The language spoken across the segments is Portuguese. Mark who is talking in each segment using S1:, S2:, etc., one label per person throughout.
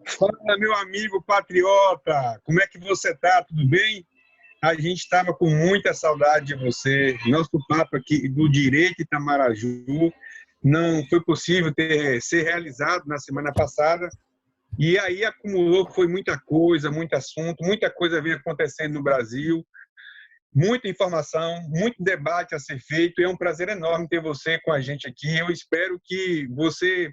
S1: Fala, meu amigo patriota, como é que você está? Tudo bem? A gente estava com muita saudade de você. Nosso papo aqui do Direito Itamaraju não foi possível ser realizado na semana passada. E aí acumulou, foi muita coisa, muito assunto, muita coisa vem acontecendo no Brasil, muita informação, muito debate a ser feito. E é um prazer enorme ter você com a gente aqui. Eu espero que você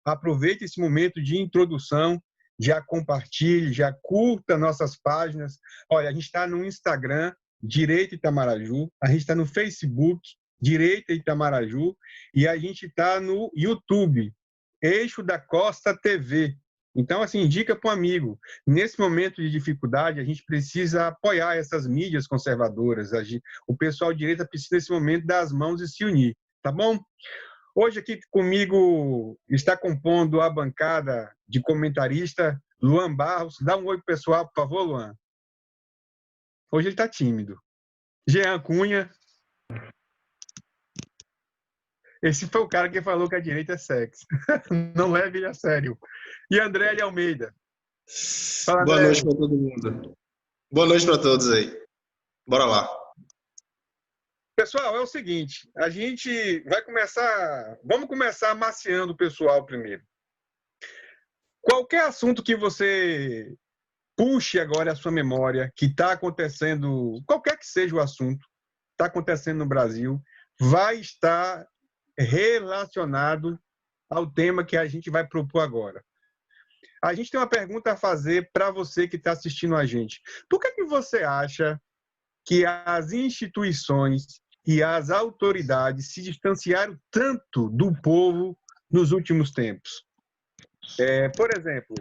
S1: aproveite esse momento de introdução, já compartilhe, já curta nossas páginas. Olha, a gente está no Instagram, Direito Itamaraju, a gente está no Facebook, Direito Itamaraju, e a gente está no YouTube, Eixo da Costa TV. Então, assim, indica para um amigo. Nesse momento de dificuldade, a gente precisa apoiar essas mídias conservadoras. O pessoal de direita precisa, nesse momento, dar as mãos e se unir. Tá bom? Hoje aqui comigo está compondo a bancada de comentarista Luan Barros. Dá um oi pro pessoal, por favor, Luan. Hoje ele está tímido. Jean Cunha. Esse foi o cara que falou que a direita é sexy. Não leve ele a sério. E André L. Almeida. Fala,
S2: Boa
S1: André.
S2: noite para todo mundo. Boa noite para todos aí. Bora lá.
S1: Pessoal, é o seguinte, a gente vai começar, vamos começar amaciando o pessoal primeiro. Qualquer assunto que você puxe agora a sua memória, que está acontecendo, qualquer que seja o assunto, está acontecendo no Brasil, vai estar relacionado ao tema que a gente vai propor agora. A gente tem uma pergunta a fazer para você que está assistindo a gente. Por que você acha que as instituições e as autoridades se distanciaram tanto do povo nos últimos tempos? Por exemplo,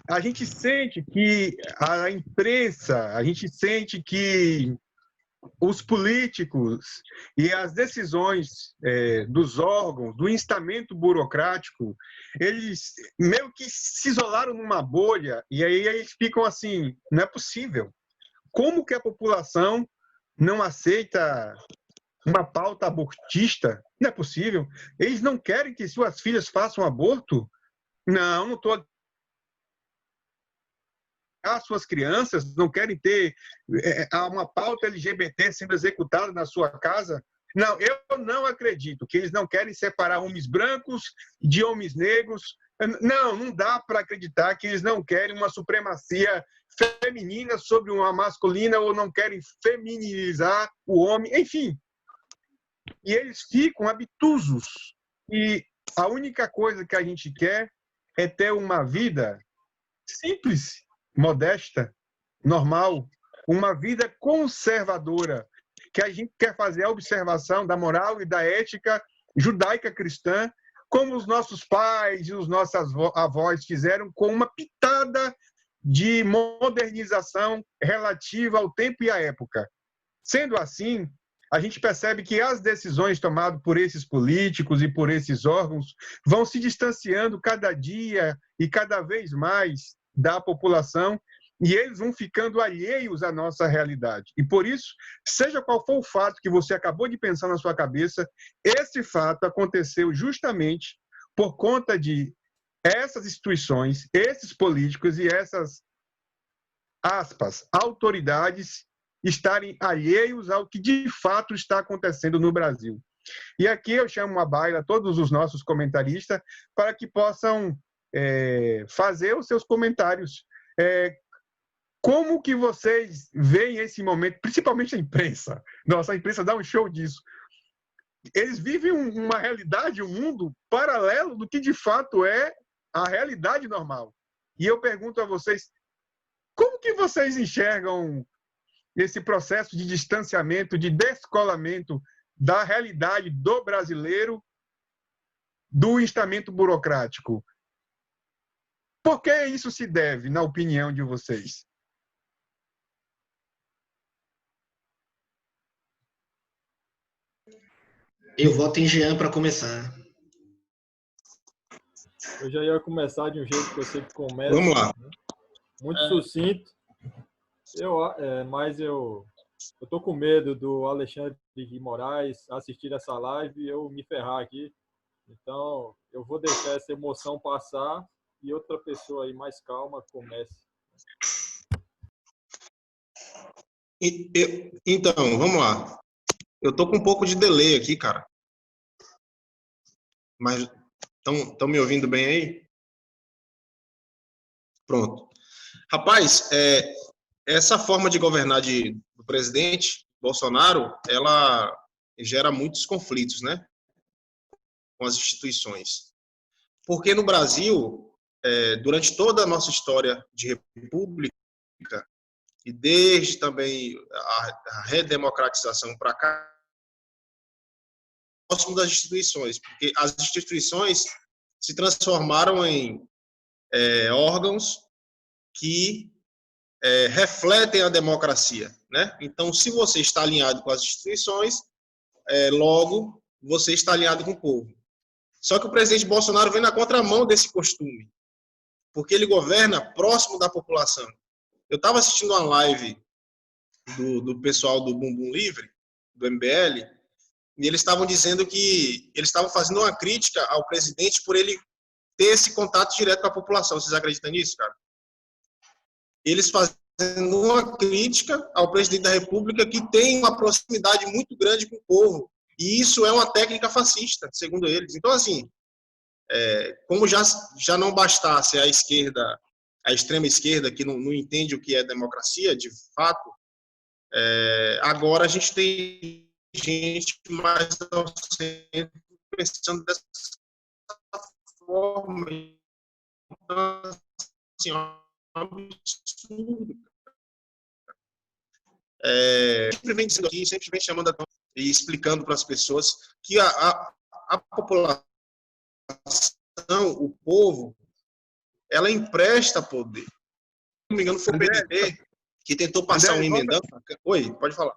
S1: a gente sente que a imprensa, a gente sente que os políticos e as decisões dos órgãos, do instamento burocrático, eles meio que se isolaram numa bolha e aí eles ficam assim, não é possível. Como que a população não aceita uma pauta abortista? Não é possível. Eles não querem que suas filhas façam aborto? Não estou as suas crianças, não querem ter uma pauta LGBT sendo executada na sua casa? Não, eu não acredito que eles não querem separar homens brancos de homens negros. Não dá para acreditar que eles não querem uma supremacia feminina sobre uma masculina ou não querem feminilizar o homem, enfim. E eles ficam obtusos. E a única coisa que a gente quer é ter uma vida simples, modesta, normal, uma vida conservadora, que a gente quer fazer a observação da moral e da ética judaica cristã, como os nossos pais e os nossos avós fizeram, com uma pitada de modernização relativa ao tempo e à época. Sendo assim, a gente percebe que as decisões tomadas por esses políticos e por esses órgãos vão se distanciando cada dia e cada vez mais da população e eles vão ficando alheios à nossa realidade. E por isso, seja qual for o fato que você acabou de pensar na sua cabeça, esse fato aconteceu justamente por conta de essas instituições, esses políticos e essas, aspas, autoridades estarem alheios ao que de fato está acontecendo no Brasil. E aqui eu chamo à baila todos os nossos comentaristas para que possam fazer os seus comentários. Como que vocês veem esse momento, principalmente a imprensa? Nossa, a imprensa dá um show disso. Eles vivem uma realidade, um mundo paralelo do que de fato é a realidade normal. E eu pergunto a vocês, como que vocês enxergam esse processo de distanciamento, de descolamento da realidade do brasileiro do instamento burocrático? Por que isso se deve, na opinião de vocês?
S2: Eu voto em Jean para começar.
S3: Eu já ia começar de um jeito que eu sempre começo.
S2: Vamos lá.
S3: Né? Muito sucinto. Mas eu tô com medo do Alexandre de Moraes assistir essa live e eu me ferrar aqui. Então, eu vou deixar essa emoção passar e outra pessoa aí mais calma comece.
S2: Então, vamos lá. Eu tô com um pouco de delay aqui, cara. Mas estão me ouvindo bem aí? Pronto. Rapaz, essa forma de governar do presidente Bolsonaro, ela gera muitos conflitos, né, com as instituições. Porque no Brasil, durante toda a nossa história de república, e desde também a redemocratização para cá, próximo das instituições, porque as instituições se transformaram em órgãos que refletem a democracia, né? Então, se você está alinhado com as instituições, logo você está alinhado com o povo. Só que o presidente Bolsonaro vem na contramão desse costume, porque ele governa próximo da população. Eu estava assistindo uma live do pessoal do Bumbum Livre, do MBL, e eles estavam dizendo que eles estavam fazendo uma crítica ao presidente por ele ter esse contato direto com a população. Vocês acreditam nisso, cara? Eles fazendo uma crítica ao presidente da República que tem uma proximidade muito grande com o povo. E isso é uma técnica fascista, segundo eles. Então, assim, como já não bastasse a esquerda, a extrema esquerda, que não entende o que é democracia, de fato, agora a gente tem gente mais ao centro pensando dessa forma. Então, assim, é um absurdo. Sempre vem dizendo aqui, sempre vem chamando a atenção e explicando para as pessoas que a população, o povo, ela empresta poder. Se não me engano, foi o PDT que tentou passar um emendão. Oi, pode falar.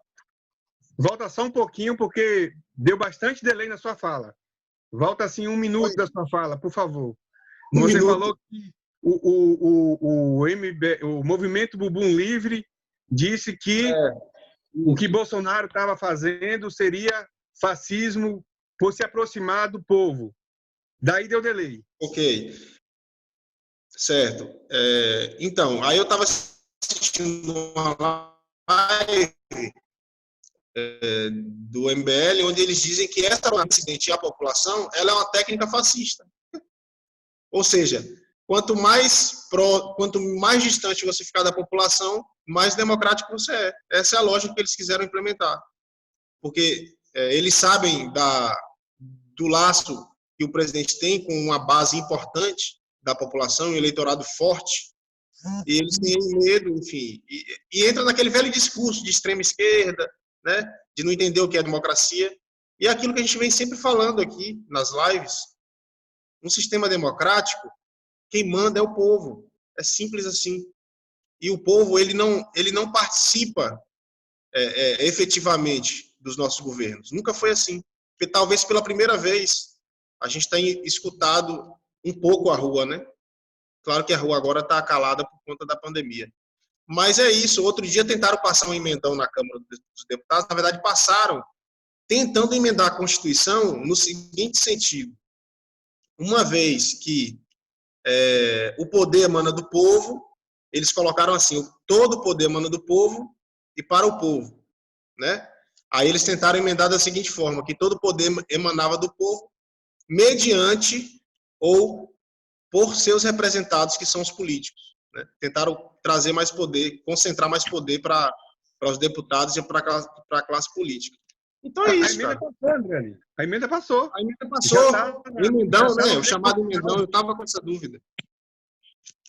S1: Volta só um pouquinho, porque deu bastante delay na sua fala. Volta assim 1 minuto da sua fala, por favor. Você falou que o movimento Bumbum Livre disse que o que Bolsonaro estava fazendo seria fascismo por se aproximar do povo. Daí deu delay.
S2: Ok. Certo. Então, aí eu estava assistindo uma live do MBL, onde eles dizem que essa presidente e a população, ela é uma técnica fascista. Ou seja, quanto mais distante você ficar da população, mais democrático você é. Essa é a lógica que eles quiseram implementar. Porque eles sabem do laço que o presidente tem com uma base importante da população, um eleitorado forte, e eles têm medo, enfim, e entra naquele velho discurso de extrema esquerda, né, de não entender o que é democracia, e é aquilo que a gente vem sempre falando aqui nas lives. Um sistema democrático, quem manda é o povo, é simples assim. E o povo, ele não participa efetivamente dos nossos governos. Nunca foi assim. Porque talvez pela primeira vez a gente tenha escutado um pouco a rua, né? Claro que a rua agora está calada por conta da pandemia. Mas é isso. Outro dia tentaram passar um emendão na Câmara dos Deputados. Na verdade, passaram tentando emendar a Constituição no seguinte sentido. Uma vez que o poder emana do povo, eles colocaram assim, todo o poder emana do povo e para o povo, né? Aí eles tentaram emendar da seguinte forma, que todo o poder emanava do povo mediante ou por seus representados, que são os políticos, né? Tentaram trazer mais poder, concentrar mais poder para os deputados e para a classe política. Então é isso, cara.
S1: Passou, André. A emenda passou.
S2: A emenda passou. O emendão, né? O chamado emendão, eu estava com essa dúvida.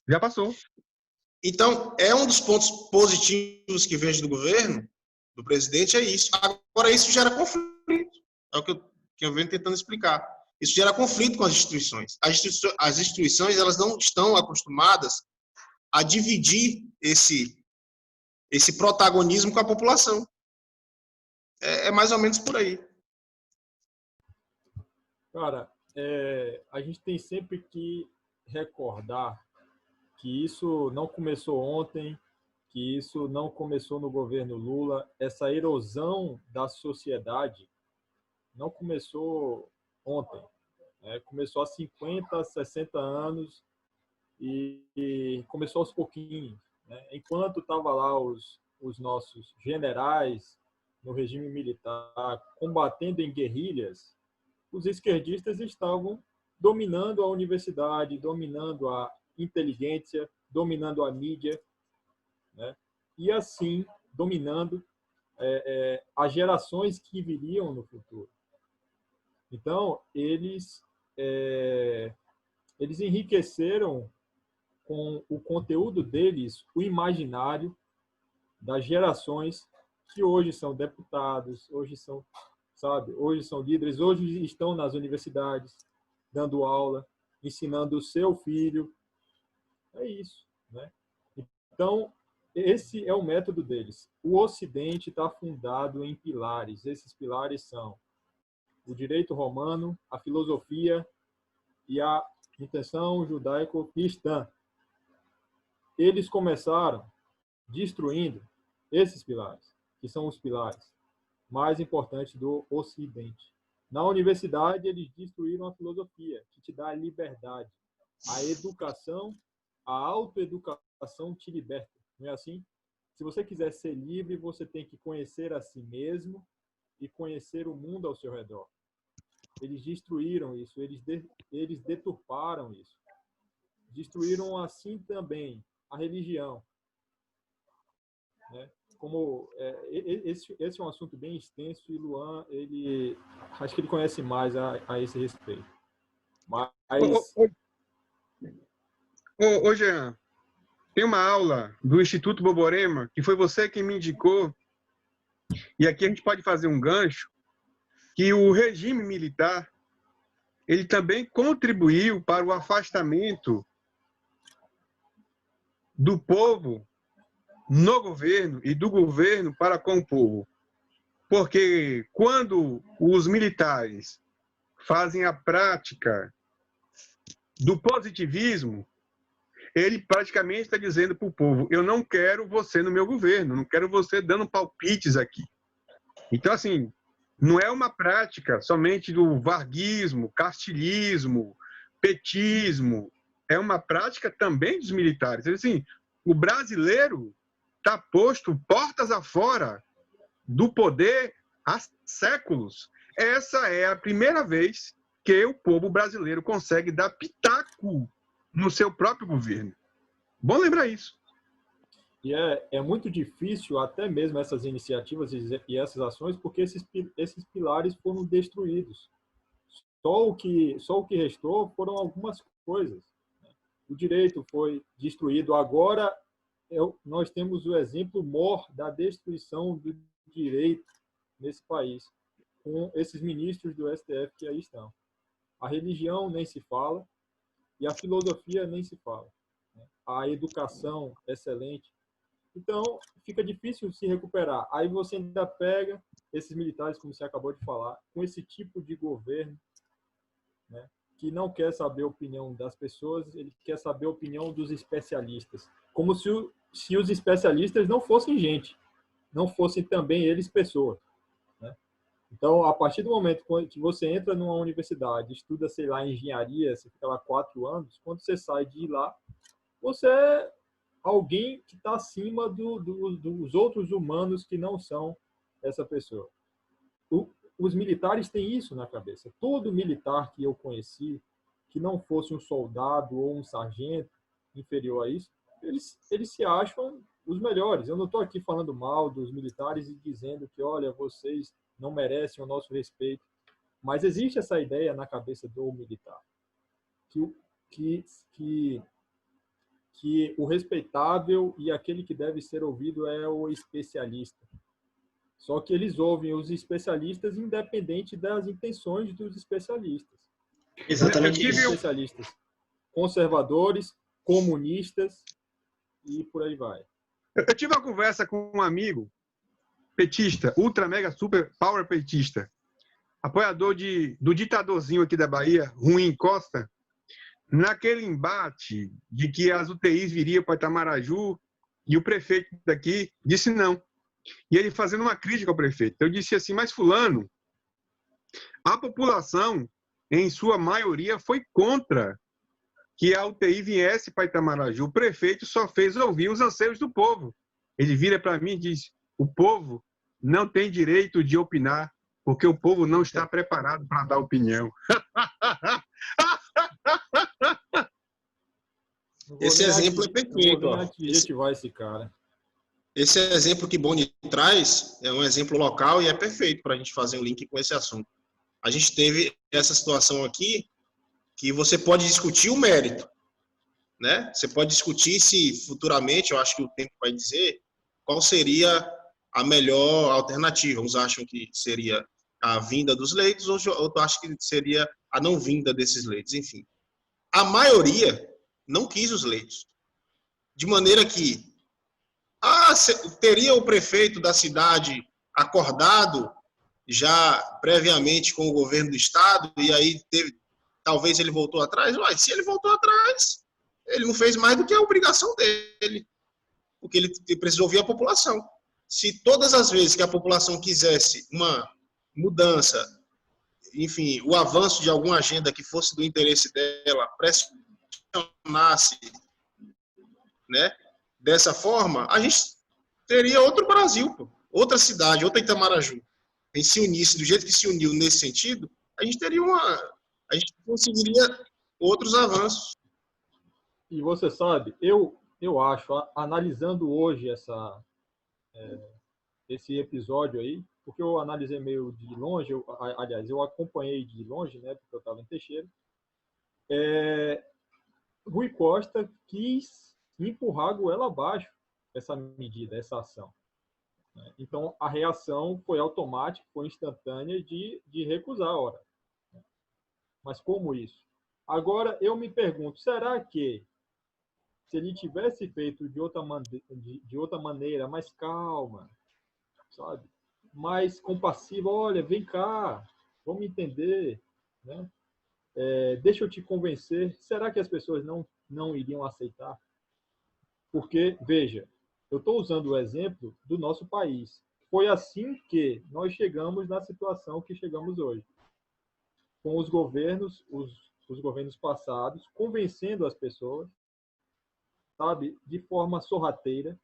S1: Já passou.
S2: Então, é um dos pontos positivos que vejo do governo, do presidente, é isso. Agora, isso gera conflito. É o que eu venho tentando explicar. Isso gera conflito com as instituições. As instituições, elas não estão acostumadas a dividir esse protagonismo com a população. É mais ou menos por aí.
S3: Cara, a gente tem sempre que recordar que isso não começou ontem, que isso não começou no governo Lula. Essa erosão da sociedade não começou ontem, começou há 50, 60 anos, e começou aos pouquinhos, né? Enquanto estavam lá os nossos generais no regime militar combatendo em guerrilhas, os esquerdistas estavam dominando a universidade, dominando a inteligência, dominando a mídia, né? E assim dominando as gerações que viriam no futuro. Então, eles enriqueceram com o conteúdo deles o imaginário das gerações que hoje são deputados, hoje são, sabe, hoje são líderes, hoje estão nas universidades dando aula, ensinando o seu filho. É isso, né? Então, esse é o método deles. O Ocidente está fundado em pilares. Esses pilares são o direito romano, a filosofia e a intenção judaico-cristã. Eles começaram destruindo esses pilares, que são os pilares mais importantes do Ocidente. Na universidade, eles destruíram a filosofia, que te dá a liberdade. A educação, a autoeducação te liberta. Não é assim? Se você quiser ser livre, você tem que conhecer a si mesmo e conhecer o mundo ao seu redor. Eles destruíram isso, eles deturparam isso. Destruíram assim também a religião, né? Como esse é um assunto bem extenso e Luan, acho que ele conhece mais a esse respeito. Mas
S1: Ô, Jean, tem uma aula do Instituto Borborema que foi você quem me indicou, e aqui a gente pode fazer um gancho, que o regime militar ele também contribuiu para o afastamento do povo no governo e do governo para com o povo. Porque quando os militares fazem a prática do positivismo, ele praticamente está dizendo para o povo: eu não quero você no meu governo, não quero você dando palpites aqui. Então, assim, não é uma prática somente do varguismo, castilhismo, petismo, é uma prática também dos militares. Assim, o brasileiro está posto portas afora do poder há séculos. Essa é a primeira vez que o povo brasileiro consegue dar pitaco no seu próprio governo. Bom lembrar isso.
S3: E é muito difícil até mesmo essas iniciativas e essas ações, porque esses pilares foram destruídos. Só o que restou foram algumas coisas. O direito foi destruído. Agora, nós temos o exemplo maior da destruição do direito nesse país, com esses ministros do STF que aí estão. A religião nem se fala e a filosofia nem se fala. A educação excelente. Então, fica difícil se recuperar. Aí você ainda pega esses militares, como você acabou de falar, com esse tipo de governo, né, que não quer saber a opinião das pessoas, ele quer saber a opinião dos especialistas. Como se os especialistas não fossem gente, não fossem também eles pessoas, né? Então, a partir do momento que você entra numa universidade, estuda, sei lá, engenharia, você fica lá 4 anos, quando você sai de lá, você é alguém que está acima dos outros humanos que não são essa pessoa. Os militares têm isso na cabeça. Todo militar que eu conheci, que não fosse um soldado ou um sargento inferior a isso, eles se acham os melhores. Eu não estou aqui falando mal dos militares e dizendo que, olha, vocês não merecem o nosso respeito. Mas existe essa ideia na cabeça do militar, que o respeitável e aquele que deve ser ouvido é o especialista. Só que eles ouvem os especialistas independente das intenções dos especialistas.
S2: Exatamente isso.
S3: Especialistas conservadores, comunistas e por aí vai.
S1: Eu tive uma conversa com um amigo petista, ultra mega super power petista, apoiador do ditadorzinho aqui da Bahia, Ruim Costa, naquele embate de que as UTIs viriam para Itamaraju e o prefeito daqui disse não. E ele fazendo uma crítica ao prefeito. Eu disse assim: mas fulano, a população, em sua maioria, foi contra que a UTI viesse para Itamaraju. O prefeito só fez ouvir os anseios do povo. Ele vira para mim e diz: o povo não tem direito de opinar, porque o povo não está preparado para dar opinião.
S2: Esse exemplo é perfeito.
S3: Vou adjetivar esse cara.
S2: Esse exemplo que Boni traz é um exemplo local e é perfeito para a gente fazer um link com esse assunto. A gente teve essa situação aqui que você pode discutir o mérito, né? Você pode discutir se futuramente, eu acho que o tempo vai dizer, qual seria a melhor alternativa. Uns acham que seria a vinda dos leitos, outros acham que seria a não vinda desses leitos. Enfim, a maioria não quis os leitos. De maneira que teria o prefeito da cidade acordado já previamente com o governo do estado, e aí talvez ele voltou atrás. Mas se ele voltou atrás, ele não fez mais do que a obrigação dele, porque ele precisou ouvir a população. Se todas as vezes que a população quisesse uma mudança, enfim, o avanço de alguma agenda que fosse do interesse dela, pressionasse, né, dessa forma, a gente teria outro Brasil, pô, outra cidade, outra Itamaraju. A gente se unisse do jeito que se uniu nesse sentido, a gente conseguiria outros avanços.
S3: E você sabe, eu acho, analisando hoje esse episódio aí, porque eu analisei meio de longe, aliás, eu acompanhei de longe, né, porque eu estava em Teixeira, Rui Costa quis empurrar a goela abaixo essa medida, essa ação. Então, a reação foi automática, foi instantânea de recusar a hora. Mas como isso? Agora, eu me pergunto, será que se ele tivesse feito de outra maneira, mais calma, sabe? Mais compassiva, olha, vem cá, vamos entender, né? Deixa eu te convencer, será que as pessoas não iriam aceitar? Porque, veja, eu estou usando o exemplo do nosso país. Foi assim que nós chegamos na situação que chegamos hoje. Com os governos, os governos passados, convencendo as pessoas, sabe, de forma sorrateira,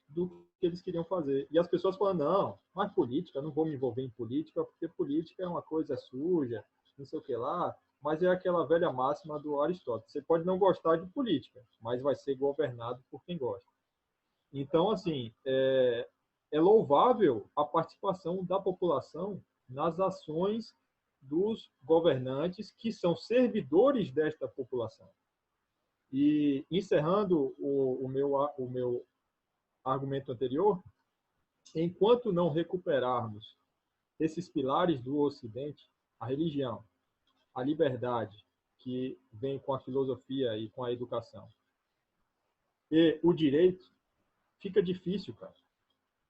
S3: do que eles queriam fazer. E as pessoas falando, não, mas política, não vou me envolver em política, porque política é uma coisa suja, não sei o que lá, mas é aquela velha máxima do Aristóteles. Você pode não gostar de política, mas vai ser governado por quem gosta. Então, assim, é louvável a participação da população nas ações dos governantes que são servidores desta população. E, encerrando o meu argumento anterior, enquanto não recuperarmos esses pilares do Ocidente, a religião, a liberdade, que vem com a filosofia e com a educação, e o direito, fica difícil, cara.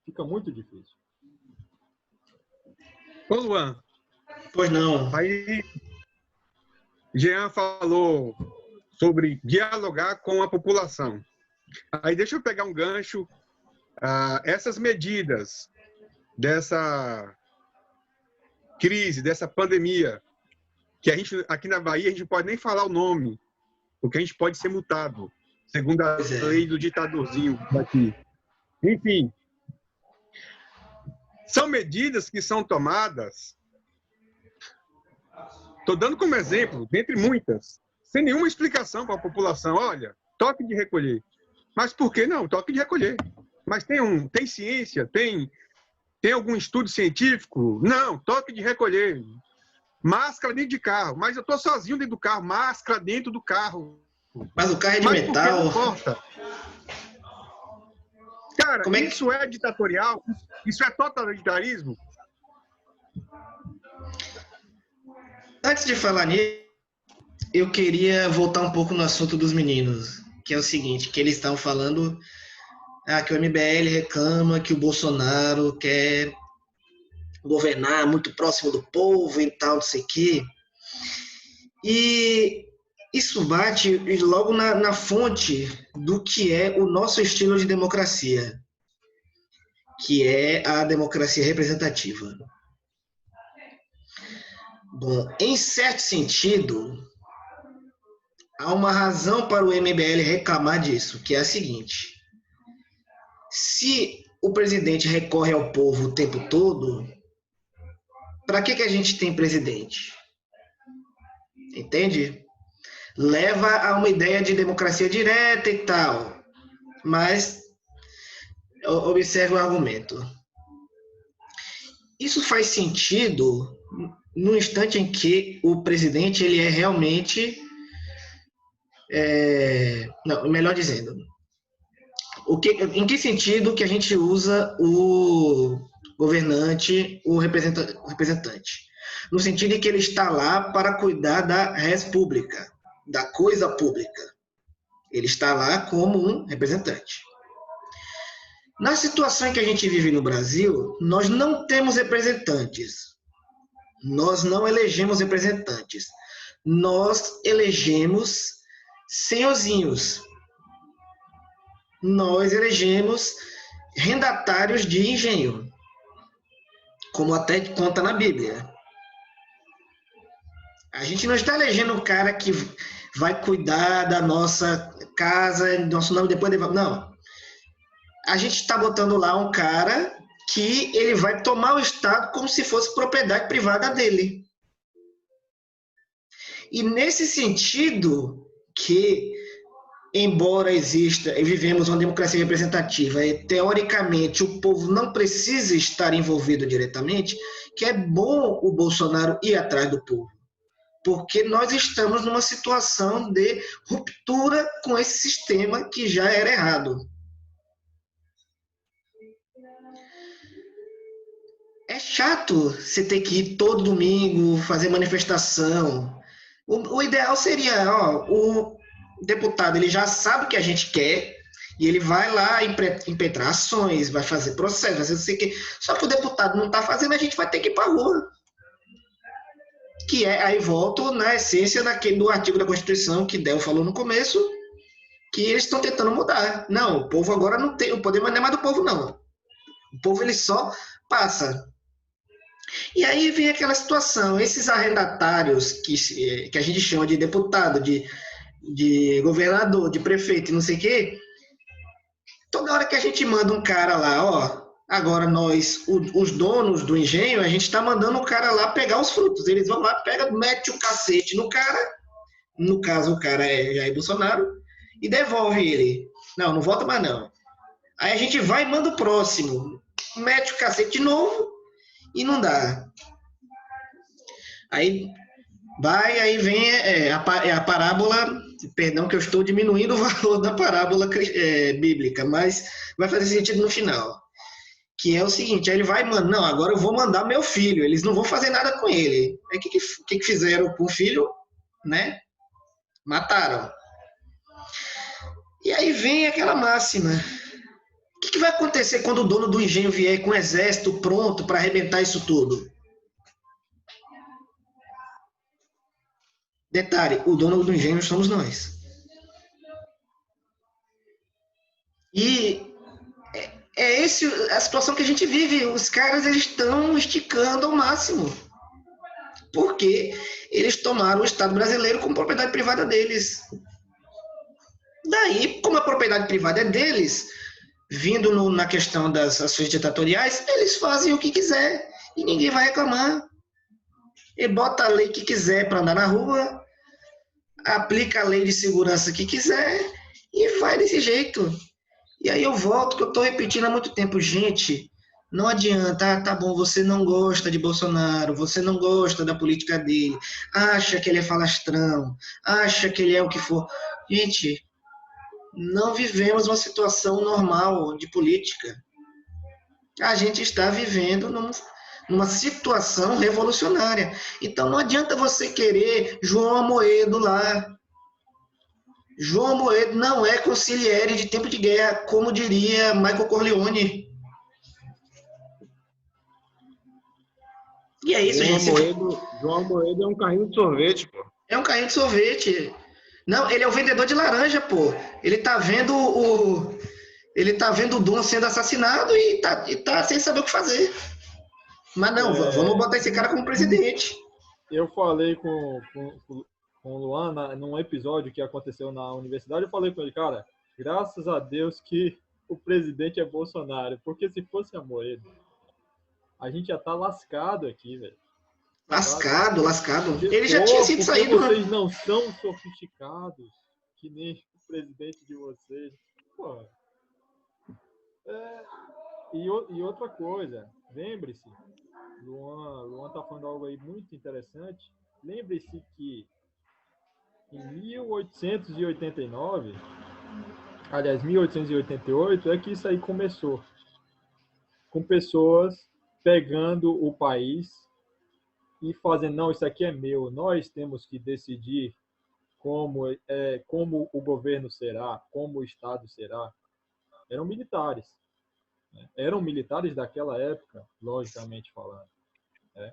S3: Fica muito difícil.
S1: Ô, Luan.
S4: Pois não.
S1: Aí, Jean falou sobre dialogar com a população. Aí deixa eu pegar um gancho. Essas medidas dessa crise, dessa pandemia, que a gente, aqui na Bahia, a gente não pode nem falar o nome, porque a gente pode ser multado, segundo a lei do ditadorzinho daqui. Enfim, são medidas que são tomadas, estou dando como exemplo, dentre muitas, sem nenhuma explicação para a população. Olha, toque de recolher. Mas por que não? Toque de recolher. Mas tem ciência? Tem algum estudo científico? Não, toque de recolher. Máscara dentro de carro. Mas eu estou sozinho dentro do carro. Máscara dentro do carro.
S4: Mas o carro é de metal.
S1: Não importa. Cara, isso é ditatorial? Isso é totalitarismo?
S4: Antes de falar nisso, eu queria voltar um pouco no assunto dos meninos, que é o seguinte, que eles estão falando que o MBL reclama que o Bolsonaro quer governar muito próximo do povo e tal, não sei o quê. E isso bate logo na fonte do que é o nosso estilo de democracia, que é a democracia representativa. Bom, em certo sentido, há uma razão para o MBL reclamar disso, que é a seguinte: se o presidente recorre ao povo o tempo todo, para que a gente tem presidente? Entende? Leva a uma ideia de democracia direta e tal, mas observe o argumento. Isso faz sentido no instante em que o presidente ele é realmente, não, melhor dizendo, em que sentido que a gente usa o governante, o representante? No sentido em que ele está lá para cuidar da res pública, da coisa pública. Ele está lá como um representante. Na situação em que a gente vive no Brasil, nós não temos representantes. Nós não elegemos representantes. Nós elegemos senhorzinhos. Nós elegemos rendatários de engenho, como até conta na Bíblia. A gente não está elegendo um cara que vai cuidar da nossa casa, nosso nome depois... Não. A gente está botando lá um cara que ele vai tomar o Estado como se fosse propriedade privada dele. E nesse sentido que, embora exista e vivemos uma democracia representativa, teoricamente o povo não precisa estar envolvido diretamente, que é bom o Bolsonaro ir atrás do povo. Porque nós estamos numa situação de ruptura com esse sistema que já era errado. É chato você ter que ir todo domingo fazer manifestação. O ideal seria, o deputado ele já sabe o que a gente quer e ele vai lá impetrar ações, vai fazer processo, vai fazer não sei o quê. Só que o deputado não está fazendo, a gente vai ter que ir para a rua. Que é, aí volto na essência do artigo da Constituição que Del falou no começo, que eles estão tentando mudar. Não, o povo agora não tem, o poder não é mais do povo, não. O povo ele só passa. E aí vem aquela situação, esses arrendatários que a gente chama de deputado, de governador, de prefeito e não sei o quê, toda hora que a gente manda um cara lá, agora nós, os donos do engenho, a gente está mandando o cara lá pegar os frutos. Eles vão lá, mete o cacete no cara, no caso o cara é Jair Bolsonaro, e devolve ele. Não volta mais não. Aí a gente vai e manda o próximo, mete o cacete de novo, e não dá. Aí vem a parábola, perdão que eu estou diminuindo o valor da parábola bíblica, mas vai fazer sentido no final. Que é o seguinte, aí ele vai, não, agora eu vou mandar meu filho, eles não vão fazer nada com ele. Aí o que fizeram com o filho? Né? Mataram. E aí vem aquela máxima. O que vai acontecer quando o dono do engenho vier com o exército pronto para arrebentar isso tudo? Detalhe, o dono do engenho somos nós. E é essa a situação que a gente vive. Os caras eles estão esticando ao máximo. Porque eles tomaram o Estado brasileiro como propriedade privada deles. Daí, como a propriedade privada é deles, vindo na questão das ações ditatoriais, eles fazem o que quiser e ninguém vai reclamar. Ele bota a lei que quiser para andar na rua, aplica a lei de segurança que quiser e vai desse jeito. E aí eu volto, que eu estou repetindo há muito tempo. Gente, não adianta, tá bom, você não gosta de Bolsonaro, você não gosta da política dele, acha que ele é falastrão, acha que ele é o que for. Gente, não vivemos uma situação normal de política. A gente está vivendo numa situação revolucionária. Então não adianta você querer João Amoedo lá. João Amoedo não é consigliere de tempo de guerra, como diria Michael Corleone. E é isso, gente.
S2: João Amoedo é um carrinho de sorvete, pô.
S4: É um carrinho de sorvete. Não, ele é o vendedor de laranja, pô. Ele tá vendo o Dom sendo assassinado e tá sem saber o que fazer. Mas não, vamos botar esse cara como presidente.
S3: Eu falei com o Luan, num episódio que aconteceu na universidade, eu falei com ele, cara, graças a Deus que o presidente é Bolsonaro, porque se fosse Amoedo, a gente já tá lascado aqui, velho.
S4: Lascado, lascado.
S3: Porque,
S4: Ele já tinha sido
S3: porque
S4: saído.
S3: vocês não são sofisticados que nem o presidente de vocês. Pô. E outra coisa, lembre-se, Luan tá falando algo aí muito interessante. Lembre-se que em 1889, aliás, 1888, é que isso aí começou. Com pessoas pegando o país e fazendo, não, isso aqui é meu, nós temos que decidir como o governo será, como o Estado será. Eram militares. Né? Eram militares daquela época, logicamente falando.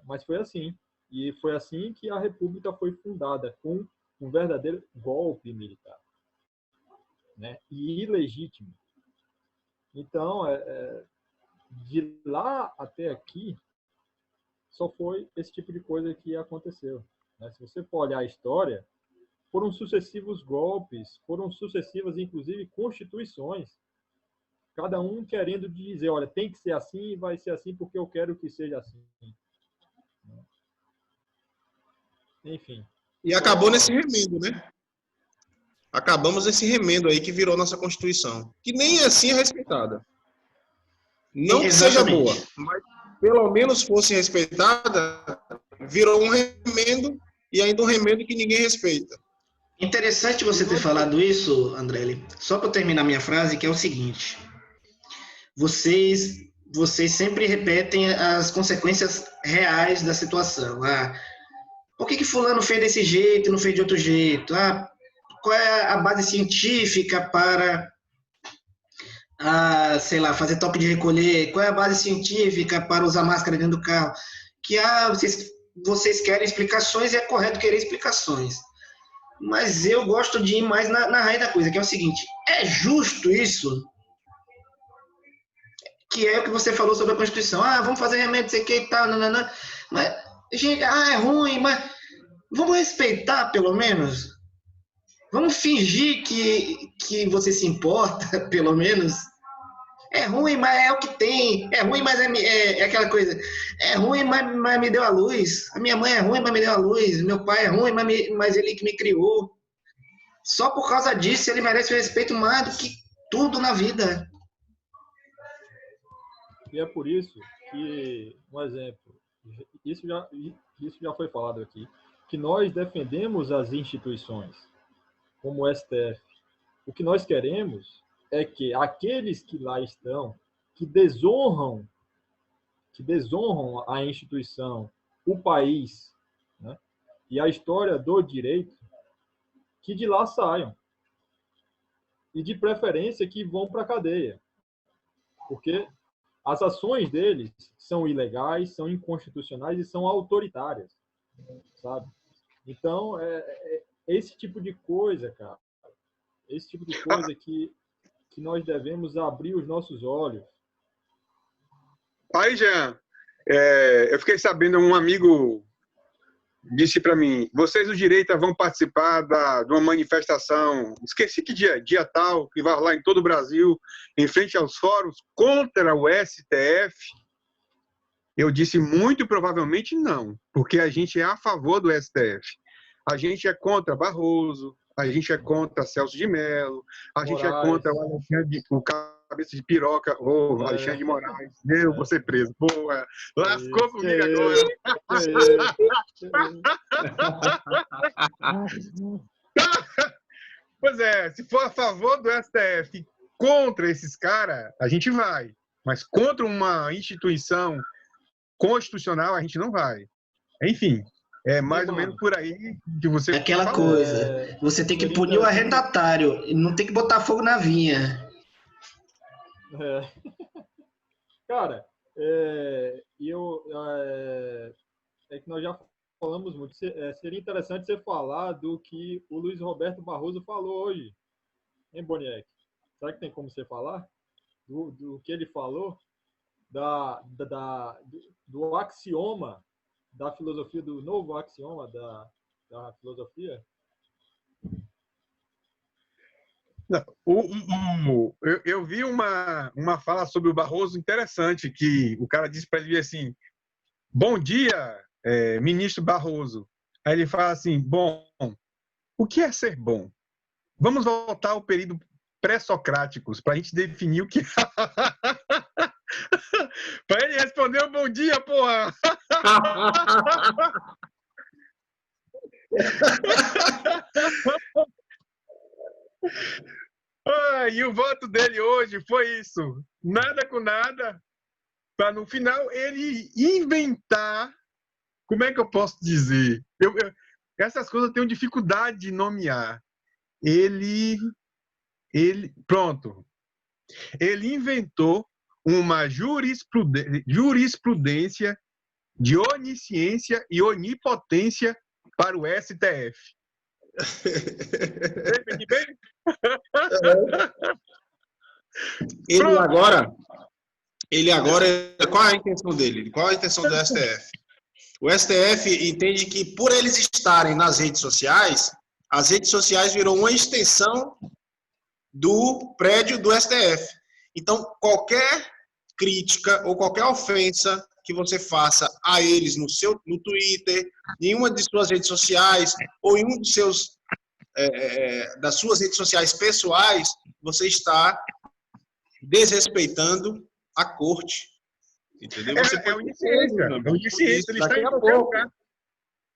S3: Mas foi assim. E foi assim que a República foi fundada, com um verdadeiro golpe militar. Né? E ilegítimo. Então, de lá até aqui, só foi esse tipo de coisa que aconteceu. Né? Se você for olhar a história, foram sucessivos golpes, foram sucessivas, inclusive, constituições. Cada um querendo dizer, olha, tem que ser assim, vai ser assim porque eu quero que seja assim. Enfim.
S2: E acabou nesse remendo, né? Acabamos nesse remendo aí que virou nossa Constituição, que nem assim é respeitada. Não que seja boa, mas pelo menos fosse respeitada, virou um remendo e ainda um remendo que ninguém respeita.
S4: Interessante você ter falado isso, Andrelli. Só para terminar minha frase, que é o seguinte. Vocês sempre repetem as consequências reais da situação. Por que fulano fez desse jeito e não fez de outro jeito? Qual é a base científica para, sei lá, fazer toque de recolher? Qual é a base científica para usar máscara dentro do carro? Que vocês querem explicações e é correto querer explicações. Mas eu gosto de ir mais na raiz da coisa, que é o seguinte, é justo isso? Que é o que você falou sobre a Constituição. Vamos fazer remédio, sei que e tal, nananã. Mas, gente, é ruim, mas vamos respeitar, pelo menos. Vamos fingir que você se importa, pelo menos. É ruim, mas é o que tem. É ruim, mas é aquela coisa. É ruim, mas me deu a luz. A minha mãe é ruim, mas me deu a luz. Meu pai é ruim, mas ele que me criou. Só por causa disso, ele merece o respeito mais do que tudo na vida.
S3: E é por isso que, um exemplo, isso já foi falado aqui, que nós defendemos as instituições, como o STF. O que nós queremos é que aqueles que lá estão, que desonram a instituição, o país, né, e a história do direito, que de lá saiam. E, de preferência, que vão para a cadeia. Porque as ações deles são ilegais, são inconstitucionais e são autoritárias, sabe? Então, esse tipo de coisa, cara, esse tipo de coisa que nós devemos abrir os nossos olhos.
S1: Aí, Jean, eu fiquei sabendo, um amigo disse para mim, vocês do direita vão participar de uma manifestação, esqueci que dia tal, que vai rolar em todo o Brasil, em frente aos fóruns, contra o STF. Eu disse, muito provavelmente não, porque a gente é a favor do STF. A gente é contra Barroso, a gente é contra Celso de Mello, a gente é contra o cabeça de piroca, Alexandre de Moraes. Eu vou ser preso. Boa, lascou comigo agora. Pois é, se for a favor do STF contra esses caras, a gente vai. Mas contra uma instituição constitucional, a gente não vai. Enfim, é mais ou menos por aí que você
S4: aquela
S1: falou.
S4: Coisa, você tem que punir o arrendatário, e não tem que botar fogo na vinha.
S3: Cara, que nós já falamos muito. Seria interessante você falar do que o Luiz Roberto Barroso falou hoje, hein, Boniek? Será que tem como você falar do que ele falou? Do axioma da filosofia, do novo axioma da filosofia,
S1: Não, eu vi uma fala sobre o Barroso interessante, que o cara disse para ele assim, bom dia, ministro Barroso. Aí ele fala assim, bom, o que é ser bom? Vamos voltar ao período pré-socráticos, para a gente definir o que... Para ele responder um bom dia, porra! E o voto dele hoje foi isso. Nada com nada, para no final ele inventar. Como é que eu posso dizer? Essas coisas eu tenho dificuldade de nomear. Pronto. Ele inventou uma jurisprudência de onisciência e onipotência para o STF. Entendi bem?
S2: Ele agora, qual é a intenção dele? Qual é a intenção do STF? O STF entende que, por eles estarem nas redes sociais, as redes sociais virou uma extensão do prédio do STF. Então, qualquer crítica ou qualquer ofensa que você faça a eles no Twitter, em uma de suas redes sociais ou em um dos das suas redes sociais pessoais, você está desrespeitando a corte. Entendeu? Você
S1: é onisciência, ele está em qualquer lugar.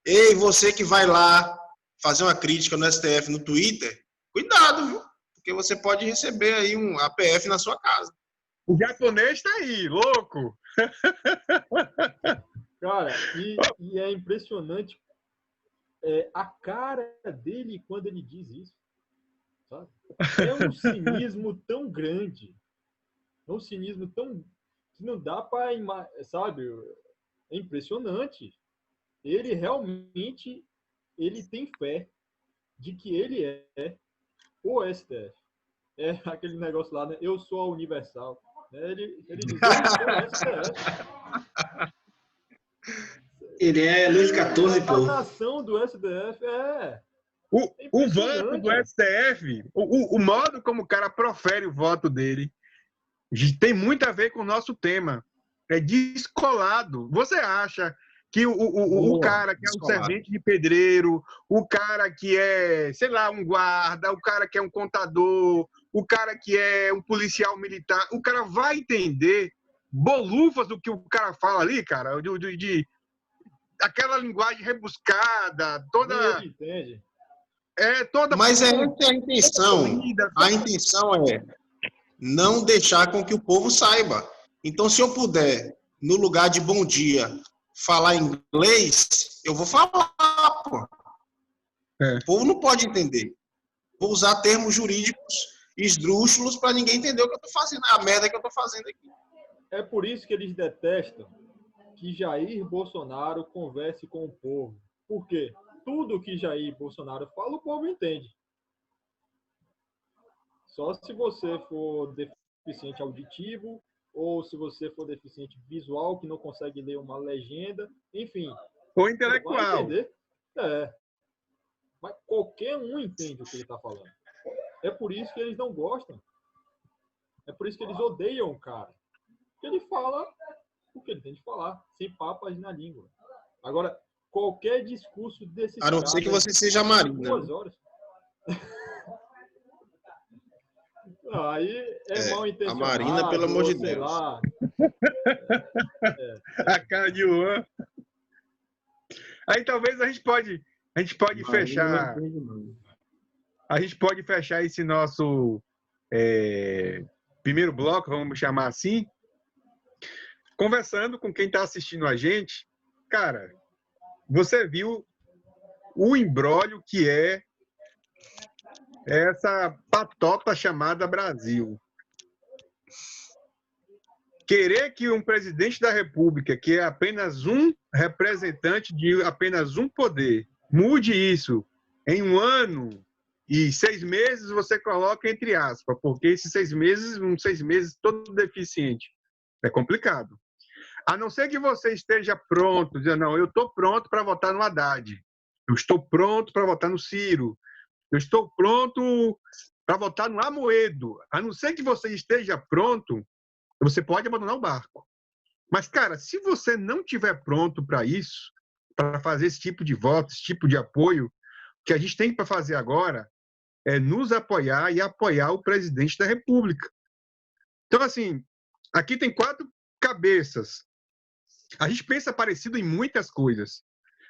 S2: Ei, você que vai lá fazer uma crítica no STF no Twitter, cuidado, viu? Porque você pode receber aí um APF na sua casa.
S1: O japonês está aí, louco!
S3: Cara, e é impressionante a cara dele quando ele diz isso. Sabe? É um cinismo tão grande. É um cinismo tão... que não dá para... Sabe? É impressionante. Ele realmente... ele tem fé de que ele é o STF. É aquele negócio lá, né? Eu sou a Universal. Ele diz, eu sou o STF.
S4: Ele é Luiz XIV, pô.
S3: A nação do STF
S1: o voto do STF, o modo como o cara profere o voto dele, tem muito a ver com o nosso tema. É descolado. Você acha que o cara que é um servente de pedreiro, o cara que é, sei lá, um guarda, o cara que é um contador, o cara que é um policial militar, o cara vai entender bolufas do que o cara fala ali, cara, de aquela linguagem rebuscada, toda...
S3: Ele entende.
S2: Mas essa é a intenção. A intenção é não deixar com que o povo saiba. Então, se eu puder, no lugar de bom dia, falar inglês, eu vou falar, pô. O povo não pode entender. Vou usar termos jurídicos esdrúxulos para ninguém entender o que eu estou fazendo, a merda que eu estou fazendo aqui.
S3: É por isso que eles detestam que Jair Bolsonaro converse com o povo. Por quê? Tudo que Jair Bolsonaro fala, o povo entende. Só se você for deficiente auditivo ou se você for deficiente visual, que não consegue ler uma legenda, enfim.
S1: Ou intelectual.
S3: Vai entender. Mas qualquer um entende o que ele está falando. É por isso que eles não gostam. É por isso que eles odeiam o cara. Porque ele fala o que ele tem de falar, sem papas na língua. Agora, qualquer discurso desse
S2: cara... A não ser que você seja Marina.
S3: 2 horas. Não, aí mal intencionado.
S2: A Marina, pelo amor de Deus.
S3: Lá.
S1: A cara de Juan. Aí talvez a gente pode fechar. A gente pode fechar esse nosso primeiro bloco, vamos chamar assim, conversando com quem está assistindo a gente. Cara, você viu o imbróglio que é essa patota chamada Brasil. Querer que um presidente da República, que é apenas um representante de apenas um poder, mude isso em 1 ano e 6 meses, você coloca entre aspas, porque esses 6 meses, 6 meses todo deficiente. É complicado. A não ser que você esteja pronto, dizendo, não, eu estou pronto para votar no Haddad, eu estou pronto para votar no Ciro, eu estou pronto para votar no Amoedo. A não ser que você esteja pronto, você pode abandonar o barco. Mas, cara, se você não estiver pronto para isso, para fazer esse tipo de voto, esse tipo de apoio, o que a gente tem para fazer agora é nos apoiar e apoiar o presidente da República. Então, assim, aqui tem 4 cabeças. A gente pensa parecido em muitas coisas,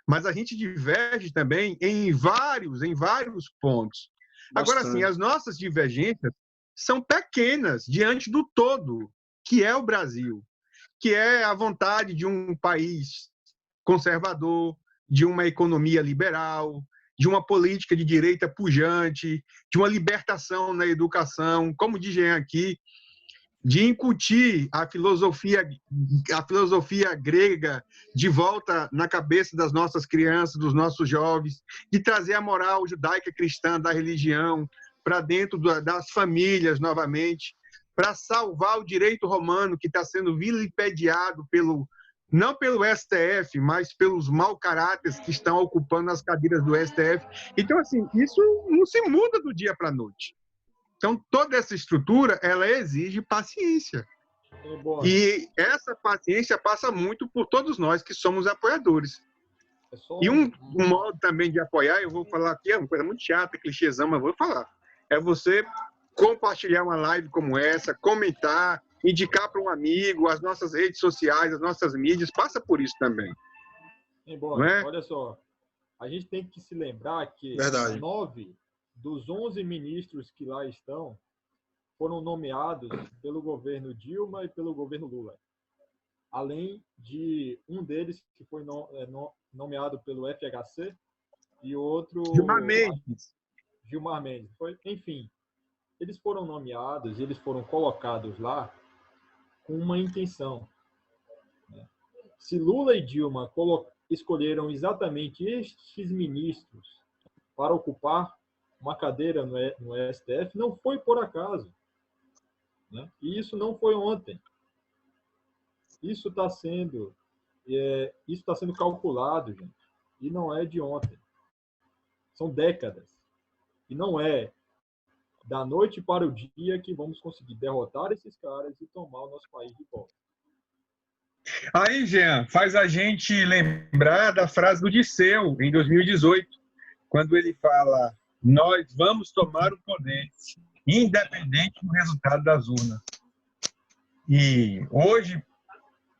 S1: mas a gente diverge também em vários pontos. Agora, assim, as nossas divergências são pequenas diante do todo, que é o Brasil, que é a vontade de um país conservador, de uma economia liberal, de uma política de direita pujante, de uma libertação na educação, como diz Jean aqui, de incutir a filosofia grega de volta na cabeça das nossas crianças, dos nossos jovens, de trazer a moral judaica cristã da religião para dentro das famílias novamente, para salvar o direito romano que está sendo vilipendiado não pelo STF, mas pelos mau caráteres que estão ocupando as cadeiras do STF. Então, assim, isso não se muda do dia para a noite. Então, toda essa estrutura, ela exige paciência. E essa paciência passa muito por todos nós que somos apoiadores. E um modo também de apoiar, eu vou falar aqui, é uma coisa muito chata, clichêzão, mas vou falar. É você compartilhar uma live como essa, comentar, indicar para um amigo, as nossas redes sociais, as nossas mídias, passa por isso também.
S3: Olha só, a gente tem que se lembrar que 9 dos 11 ministros que lá estão foram nomeados pelo governo Dilma e pelo governo Lula. Além de um deles que foi nomeado pelo FHC e outro... Gilmar Mendes. Enfim, eles foram nomeados, eles foram colocados lá com uma intenção. Se Lula e Dilma escolheram exatamente estes ministros para ocupar uma cadeira no STF, não foi por acaso. E isso não foi ontem. Isso está sendo calculado, gente. E não é de ontem. São décadas. E não é da noite para o dia que vamos conseguir derrotar esses caras e tomar o nosso país de volta.
S1: Aí, Jean, faz a gente lembrar da frase do Disseu, em 2018, quando ele fala: nós vamos tomar o poder, independente do resultado das urnas. E hoje,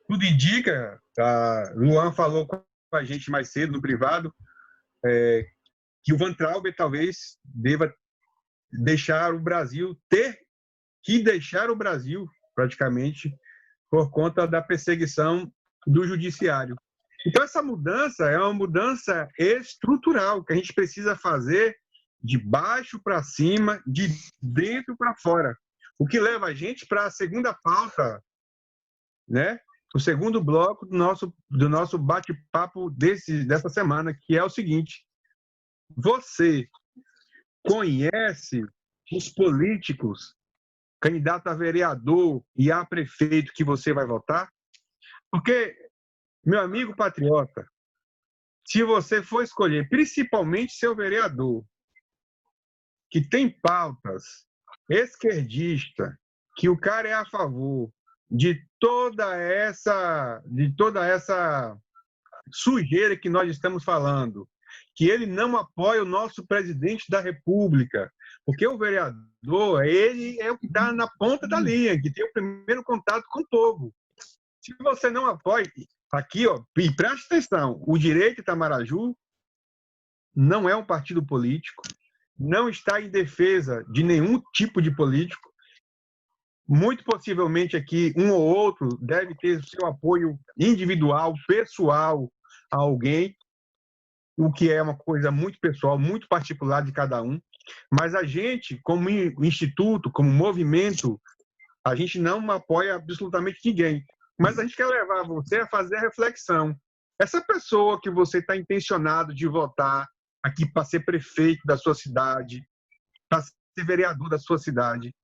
S1: tudo indica, a Luan falou com a gente mais cedo no privado, que o Van Traub talvez deva deixar o Brasil, praticamente, por conta da perseguição do judiciário. Então, essa mudança é uma mudança estrutural, que a gente precisa fazer de baixo para cima, de dentro para fora. O que leva a gente para a segunda pauta, o segundo bloco do nosso bate-papo dessa semana, que é o seguinte: você conhece os políticos, candidato a vereador e a prefeito que você vai votar? Porque, meu amigo patriota, se você for escolher, principalmente seu vereador, que tem pautas esquerdista, que o cara é a favor de toda essa sujeira que nós estamos falando, que ele não apoia o nosso presidente da República, porque o vereador, ele é o que está na ponta da linha, que tem o primeiro contato com o povo. Se você não apoia, aqui, e preste atenção, o Direito Itamaraju não é um partido político, não está em defesa de nenhum tipo de político. Muito possivelmente aqui, um ou outro deve ter seu apoio individual, pessoal a alguém, o que é uma coisa muito pessoal, muito particular de cada um. Mas a gente, como instituto, como movimento, a gente não apoia absolutamente ninguém. Mas a gente quer levar você a fazer a reflexão. Essa pessoa que você está intencionado de votar aqui para ser prefeito da sua cidade, para ser vereador da sua cidade,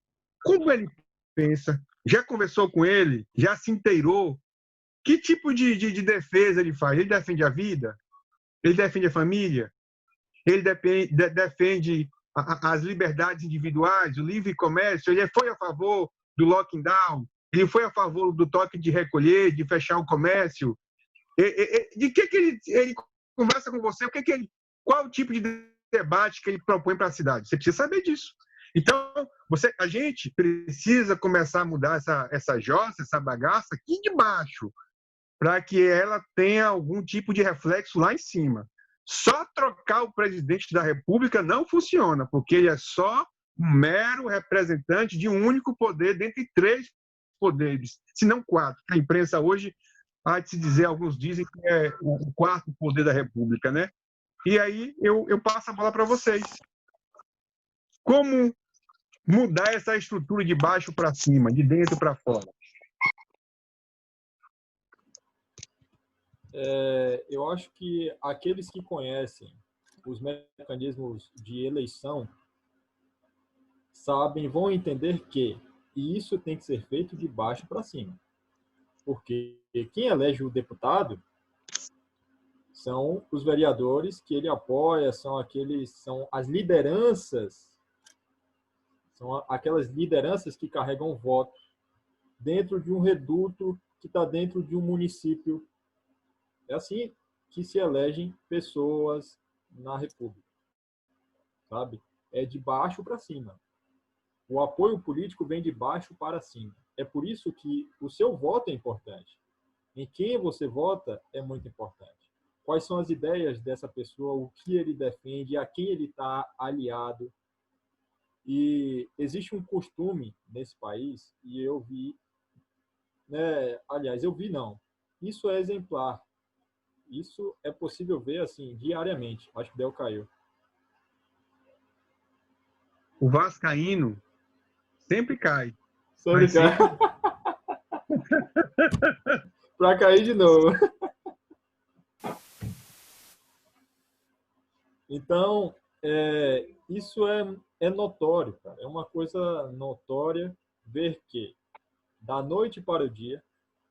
S1: como ele pensa? Já conversou com ele? Já se inteirou? Que tipo de defesa ele faz? Ele defende a vida? Ele defende a família? Ele defende as liberdades individuais, o livre comércio, ele foi a favor do lockdown, ele foi a favor do toque de recolher, de fechar o comércio. De que ele conversa com você? Qual o tipo de debate que ele propõe para a cidade? Você precisa saber disso. Então, a gente precisa começar a mudar essa jossa, essa bagaça aqui de baixo, para que ela tenha algum tipo de reflexo lá em cima. Só trocar o presidente da República não funciona, porque ele é só um mero representante de um único poder dentre 3 poderes, se não 4. A imprensa hoje, há de se dizer, alguns dizem que é o 4º poder da República, né? E aí eu passo a bola para vocês. Como mudar essa estrutura de baixo para cima, de dentro para fora?
S3: Eu acho que aqueles que conhecem os mecanismos de eleição vão entender que isso tem que ser feito de baixo para cima. Porque quem elege o deputado são os vereadores que ele apoia, são as lideranças, são aquelas lideranças que carregam voto dentro de um reduto que está dentro de um município. É assim que se elegem pessoas na República, sabe? É de baixo para cima. O apoio político vem de baixo para cima. É por isso que o seu voto é importante. Em quem você vota é muito importante. Quais são as ideias dessa pessoa, o que ele defende, a quem ele está aliado. E existe um costume nesse país, e eu vi, né? Aliás, eu vi não. Isso é exemplar. Isso é possível ver assim diariamente. Acho que Del caiu.
S1: O vascaíno sempre cai.
S3: Sempre cai. Para cair de novo. Então, isso é notório, cara. É uma coisa notória ver que da noite para o dia,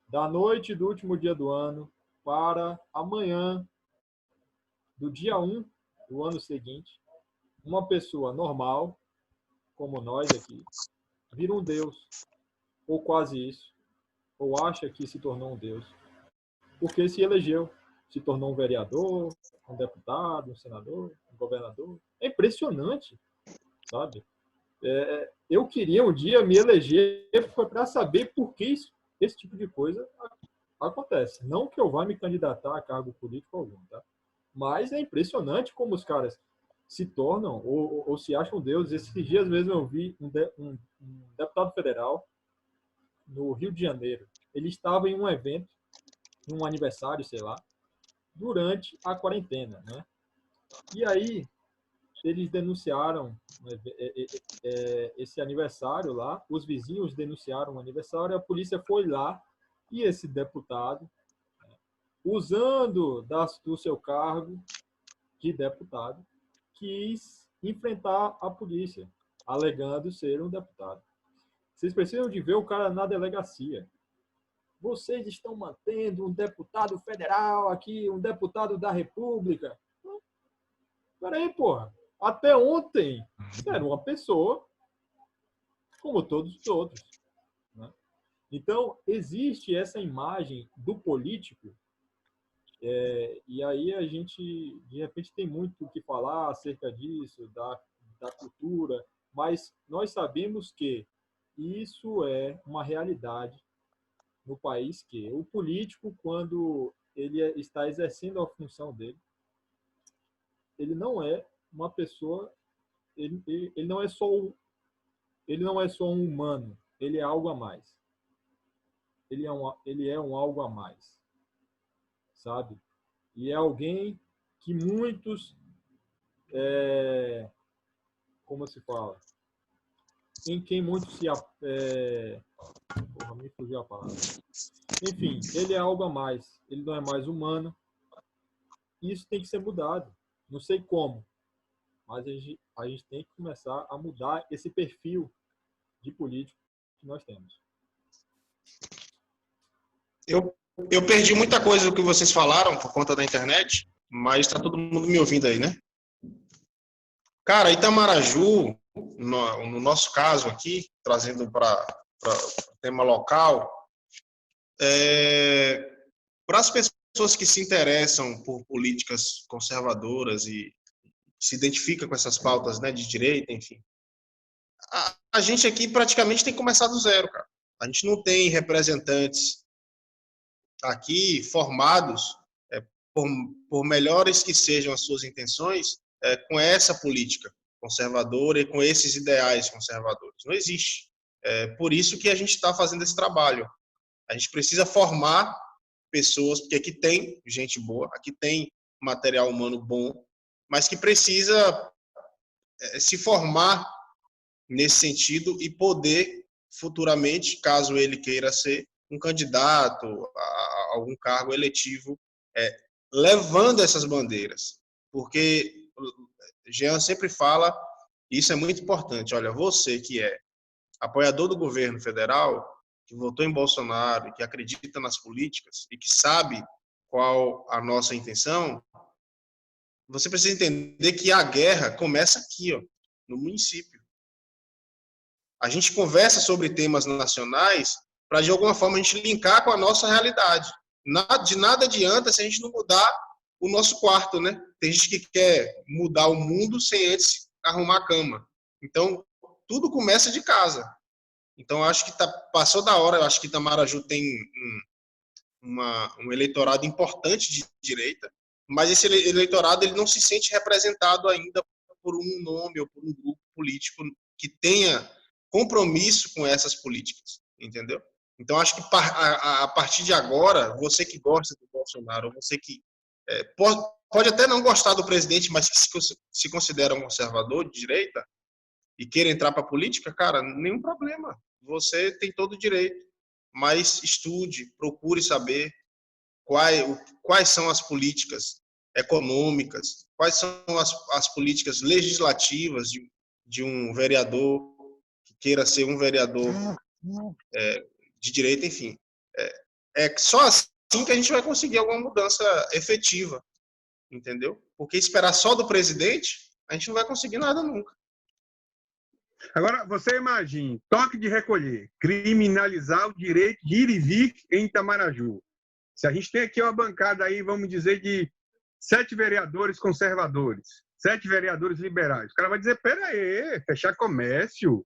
S3: da noite do último dia do ano para amanhã do dia 1 do ano seguinte, uma pessoa normal, como nós aqui, vira um deus, ou quase isso, ou acha que se tornou um deus, porque se elegeu, se tornou um vereador, um deputado, um senador, um governador. É impressionante, sabe? Eu queria um dia me eleger para saber por que esse tipo de coisa acontece. Não que eu vá me candidatar a cargo político algum, tá? Mas é impressionante como os caras se tornam ou se acham deuses. Esses dias mesmo eu vi um deputado federal no Rio de Janeiro. Ele estava em um evento, em um aniversário, sei lá, durante a quarentena, né? E aí eles denunciaram esse aniversário lá, os vizinhos denunciaram o aniversário, a polícia foi lá e esse deputado, usando do seu cargo de deputado, quis enfrentar a polícia, alegando ser um deputado. Vocês precisam de ver o cara na delegacia. Vocês estão mantendo um deputado federal aqui, um deputado da República. Peraí, porra. Até ontem era uma pessoa como todos os outros. Né? Então, existe essa imagem do político, e aí a gente, de repente, tem muito o que falar acerca disso, da cultura, mas nós sabemos que isso é uma realidade no país, que o político, quando ele está exercendo a função dele, ele não é uma pessoa, ele não é só um humano, ele é algo a mais. Ele é um algo a mais, sabe? E é alguém que muitos, como se fala, em quem muitos se me fugiu a palavra. Enfim, ele é algo a mais. Ele não é mais humano. Isso tem que ser mudado. Não sei como, mas a gente tem que começar a mudar esse perfil de político que nós temos.
S2: Eu perdi muita coisa do que vocês falaram por conta da internet, mas está todo mundo me ouvindo aí, né? Cara, Itamaraju, no nosso caso aqui, trazendo para o tema local, para as pessoas que se interessam por políticas conservadoras e se identificam com essas pautas, né, de direita, enfim, a gente aqui praticamente tem que começar do zero, cara. A gente não tem representantes aqui formados, por melhores que sejam as suas intenções, com essa política conservadora e com esses ideais conservadores. Não existe. Por isso que a gente está fazendo esse trabalho. A gente precisa formar pessoas, porque aqui tem gente boa, aqui tem material humano bom, mas que precisa se formar nesse sentido e poder futuramente, caso ele queira ser um candidato a algum cargo eletivo, levando essas bandeiras. Porque Jean sempre fala, e isso é muito importante, olha, você que é apoiador do governo federal, que votou em Bolsonaro, que acredita nas políticas e que sabe qual a nossa intenção, você precisa entender que a guerra começa aqui, ó, no município. A gente conversa sobre temas nacionais para, de alguma forma, a gente linkar com a nossa realidade. De nada adianta se a gente não mudar o nosso quarto, né? Tem gente que quer mudar o mundo sem antes arrumar a cama. Então, tudo começa de casa. Então, acho que passou da hora. Eu acho que Itamaraju tem um eleitorado importante de direita, mas esse eleitorado ele não se sente representado ainda por um nome ou por um grupo político que tenha compromisso com essas políticas, entendeu? Então, acho que a partir de agora, você que gosta do Bolsonaro, você que pode até não gostar do presidente, mas que se considera um conservador de direita e queira entrar para a política, cara, nenhum problema. Você tem todo o direito, mas estude, procure saber quais são as políticas econômicas, quais são as políticas legislativas de um vereador que queira ser um vereador de direita, enfim. Só assim que a gente vai conseguir alguma mudança efetiva, entendeu? Porque esperar só do presidente, a gente não vai conseguir nada nunca.
S1: Agora, você imagine, toque de recolher, criminalizar o direito de ir e vir em Itamaraju. Se a gente tem aqui uma bancada aí, vamos dizer, de 7 vereadores conservadores, 7 vereadores liberais, o cara vai dizer, peraí, fechar comércio,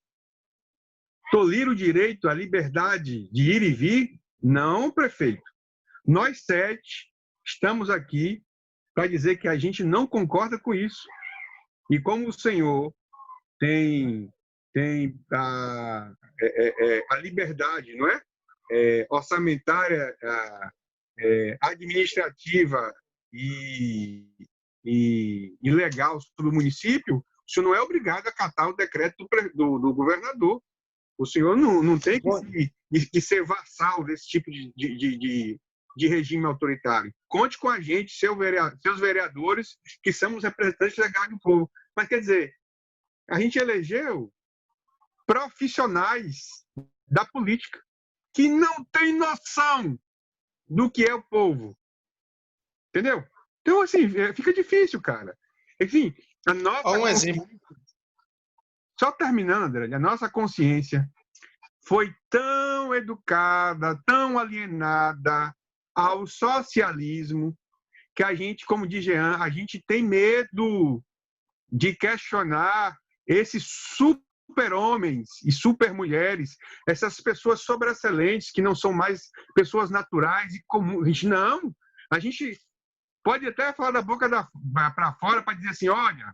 S1: tolir o direito, a liberdade de ir e vir? Não, prefeito. Nós 7 estamos aqui para dizer que a gente não concorda com isso. E como o senhor tem a liberdade, não é? Orçamentária, administrativa e legal sobre o município, o senhor não é obrigado a acatar o decreto do governador. O senhor não tem que ser vassal desse tipo de regime autoritário. Conte com a gente, seus vereadores, que somos representantes legais do povo. Mas, quer dizer, a gente elegeu profissionais da política que não têm noção do que é o povo. Entendeu? Então, assim, fica difícil, cara. Enfim, a nossa
S2: exemplo.
S1: Só terminando, André, a nossa consciência foi tão educada, tão alienada ao socialismo, que a gente, como diz Jean, a gente tem medo de questionar esses super-homens e super-mulheres, essas pessoas sobreexcelentes que não são mais pessoas naturais e comuns. Não, a gente pode até falar da boca para fora para dizer assim, olha,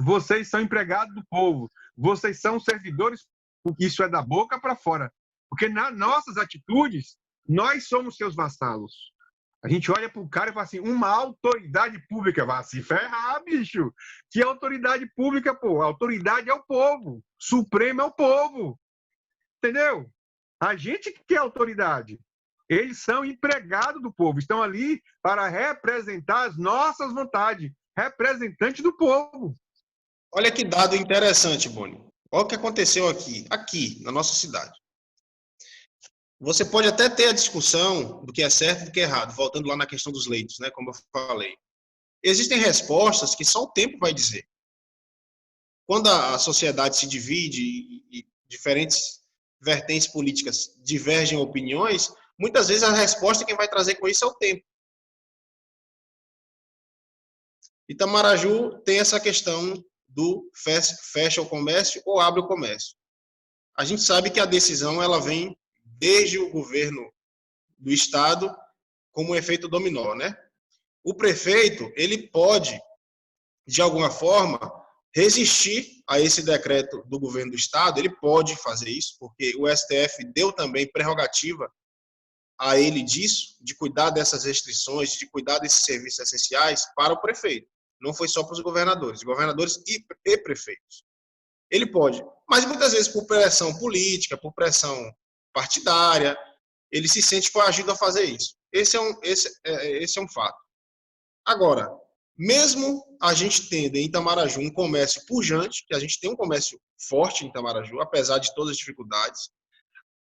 S1: vocês são empregados do povo, vocês são servidores, porque isso é da boca para fora. Porque nas nossas atitudes, nós somos seus vassalos. A gente olha para o cara e fala assim, uma autoridade pública, vai se ferrar, bicho. Que autoridade pública, pô? A autoridade é o povo. Supremo é o povo. Entendeu? A gente que é autoridade. Eles são empregados do povo. Estão ali para representar as nossas vontades. Representantes do povo.
S2: Olha que dado interessante, Boni. Olha o que aconteceu aqui, na nossa cidade. Você pode até ter a discussão do que é certo e do que é errado, voltando lá na questão dos leitos, né, como eu falei. Existem respostas que só o tempo vai dizer. quando a sociedade se divide e diferentes vertentes políticas divergem opiniões, muitas vezes a resposta quem vai trazer com isso é o tempo. Itamaraju tem essa questão do fecha o comércio ou abre o comércio. A gente sabe que a decisão ela vem desde o governo do estado como um efeito dominó, né? O prefeito, ele pode, de alguma forma, resistir a esse decreto do governo do estado, ele pode fazer isso, porque o STF deu também prerrogativa a ele disso, de cuidar dessas restrições, de cuidar desses serviços essenciais para o prefeito. Não foi só para os governadores e prefeitos. Ele pode, mas muitas vezes por pressão política, por pressão partidária, ele se sente coagido a fazer isso. Esse é um fato. Agora, mesmo a gente tendo em Itamaraju um comércio pujante, que a gente tem um comércio forte em Itamaraju, apesar de todas as dificuldades,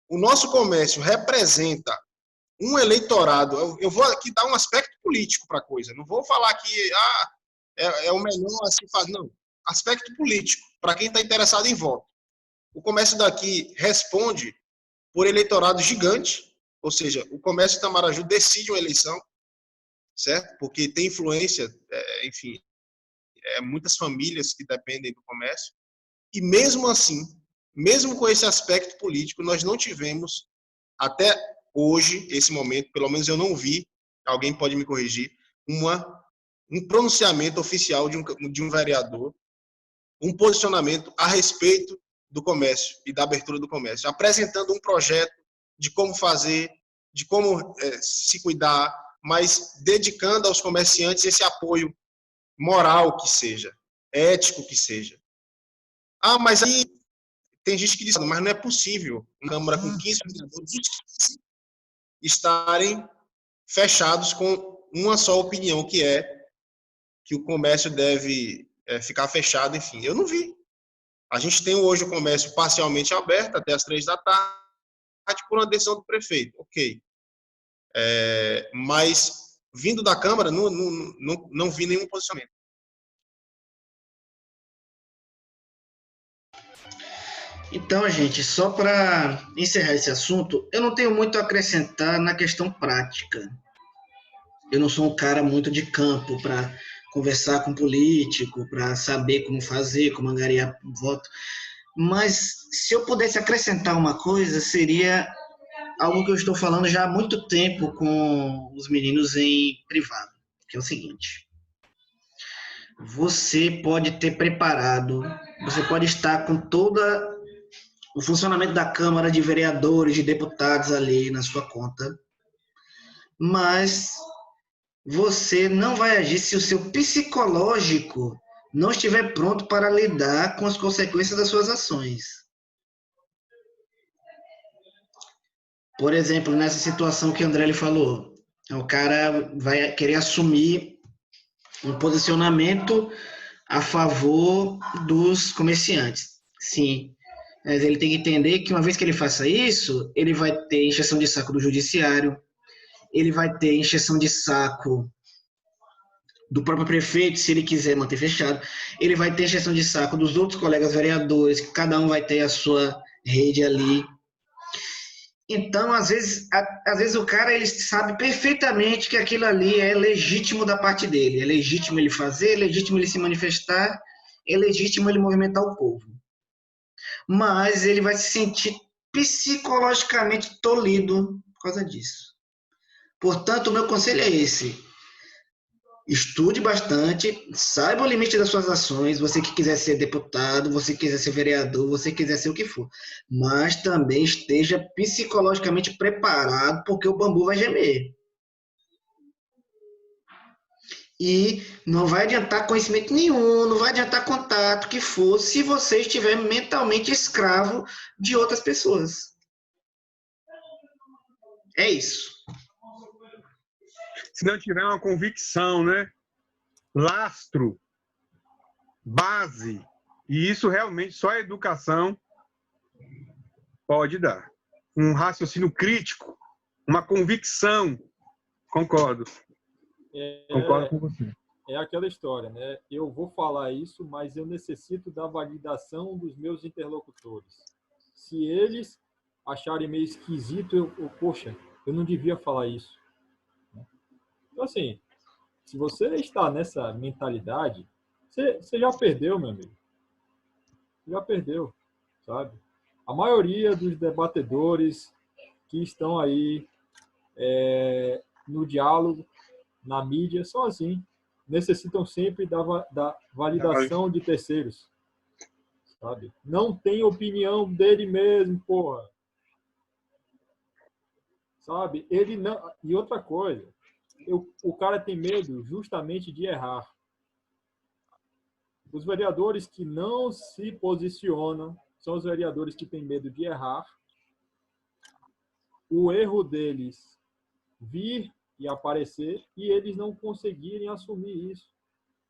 S2: o nosso comércio representa um eleitorado. Eu vou aqui dar um aspecto político para a coisa, não vou falar que é o melhor assim faz, não. Aspecto político, para quem está interessado em voto. O comércio daqui responde por eleitorado gigante, ou seja, o comércio de Itamaraju decide uma eleição, certo? Porque tem influência, enfim, muitas famílias que dependem do comércio. E mesmo assim, mesmo com esse aspecto político, nós não tivemos, até hoje, esse momento, pelo menos eu não vi, alguém pode me corrigir, um pronunciamento oficial de um vereador, um posicionamento a respeito do comércio e da abertura do comércio, apresentando um projeto de como fazer, de como se cuidar, mas dedicando aos comerciantes esse apoio moral que seja, ético que seja. Ah, mas aí tem gente que diz, mas não é possível uma Câmara com 15 vereadores estarem fechados com uma só opinião, que é que o comércio deve ficar fechado, enfim. Eu não vi. A gente tem hoje o comércio parcialmente aberto até as 3 da tarde por uma decisão do prefeito. Ok. Mas, vindo da Câmara, não vi nenhum posicionamento.
S4: Então, gente, só para encerrar esse assunto, eu não tenho muito a acrescentar na questão prática. Eu não sou um cara muito de campo para conversar com político, para saber como fazer, como angariar voto. Mas se eu pudesse acrescentar uma coisa, seria algo que eu estou falando já há muito tempo com os meninos em privado, que é o seguinte: você pode ter preparado, você pode estar com toda o funcionamento da Câmara de Vereadores, de deputados ali na sua conta, mas você não vai agir se o seu psicológico não estiver pronto para lidar com as consequências das suas ações. Por exemplo, nessa situação que o André lhe falou, o cara vai querer assumir um posicionamento a favor dos comerciantes. Sim, mas ele tem que entender que uma vez que ele faça isso, ele vai ter encheção de saco do judiciário, ele vai ter encheção de saco do próprio prefeito, se ele quiser manter fechado, ele vai ter encheção de saco dos outros colegas vereadores, que cada um vai ter a sua rede ali. Então, às vezes o cara ele sabe perfeitamente que aquilo ali é legítimo da parte dele, é legítimo ele fazer, é legítimo ele se manifestar, é legítimo ele movimentar o povo. Mas ele vai se sentir psicologicamente tolhido por causa disso. Portanto, o meu conselho é esse: estude bastante, saiba o limite das suas ações, você que quiser ser deputado, você que quiser ser vereador, você que quiser ser o que for, mas também esteja psicologicamente preparado, porque o bambu vai gemer. E não vai adiantar conhecimento nenhum, não vai adiantar contato que for, se você estiver mentalmente escravo de outras pessoas. É isso.
S1: Se não tiver uma convicção, né? Lastro, base, e isso realmente só a educação pode dar. Um raciocínio crítico, uma convicção. Concordo. Concordo com você.
S3: é aquela história, né? Eu vou falar isso, mas eu necessito da validação dos meus interlocutores. Se eles acharem meio esquisito, poxa, eu não devia falar isso. Então, assim, se você está nessa mentalidade, você já perdeu, meu amigo. Já perdeu, sabe? A maioria dos debatedores que estão aí no diálogo, na mídia, são assim. Necessitam sempre da validação de terceiros, sabe? Não tem opinião dele mesmo, porra. Sabe? Ele não... E outra coisa, o cara tem medo justamente de errar. Os vereadores que não se posicionam são os vereadores que têm medo de errar. O erro deles vir e aparecer e eles não conseguirem assumir isso.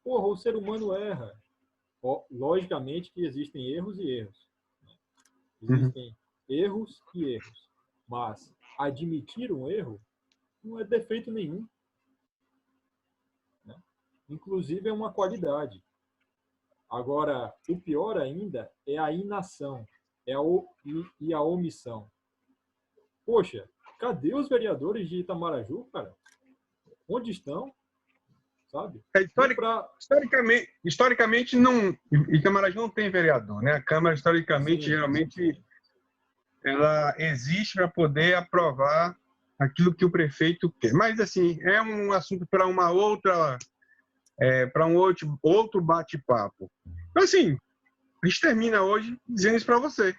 S3: Porra, o ser humano erra. Logicamente que existem erros e erros. Existem erros e erros. Mas admitir um erro não é defeito nenhum. Né? Inclusive é uma qualidade. Agora, o pior ainda é a inação e a omissão. Poxa, cadê os vereadores de Itamaraju, cara? Onde estão? Sabe?
S1: Historicamente não, Itamaraju não tem vereador, né? A Câmara, historicamente, geralmente, ela existe para poder aprovar aquilo que o prefeito quer. Mas, assim, é um assunto para uma outra... para um outro bate-papo. Então, assim, a gente termina hoje dizendo isso para você.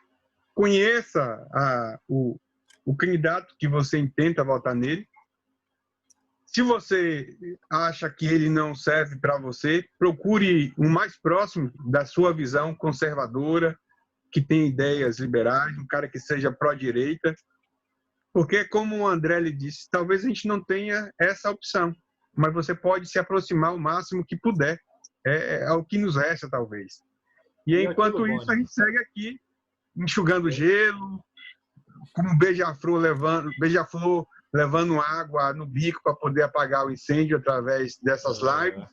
S1: Conheça o candidato que você intenta votar nele. Se você acha que ele não serve para você, procure o mais próximo da sua visão conservadora, que tem ideias liberais, um cara que seja pró-direita, porque, como o André lhe disse, talvez a gente não tenha essa opção, mas você pode se aproximar o máximo que puder. É o que nos resta, talvez. E enquanto isso, a gente segue aqui, enxugando gelo, como beija-flor levando água no bico para poder apagar o incêndio através dessas lives.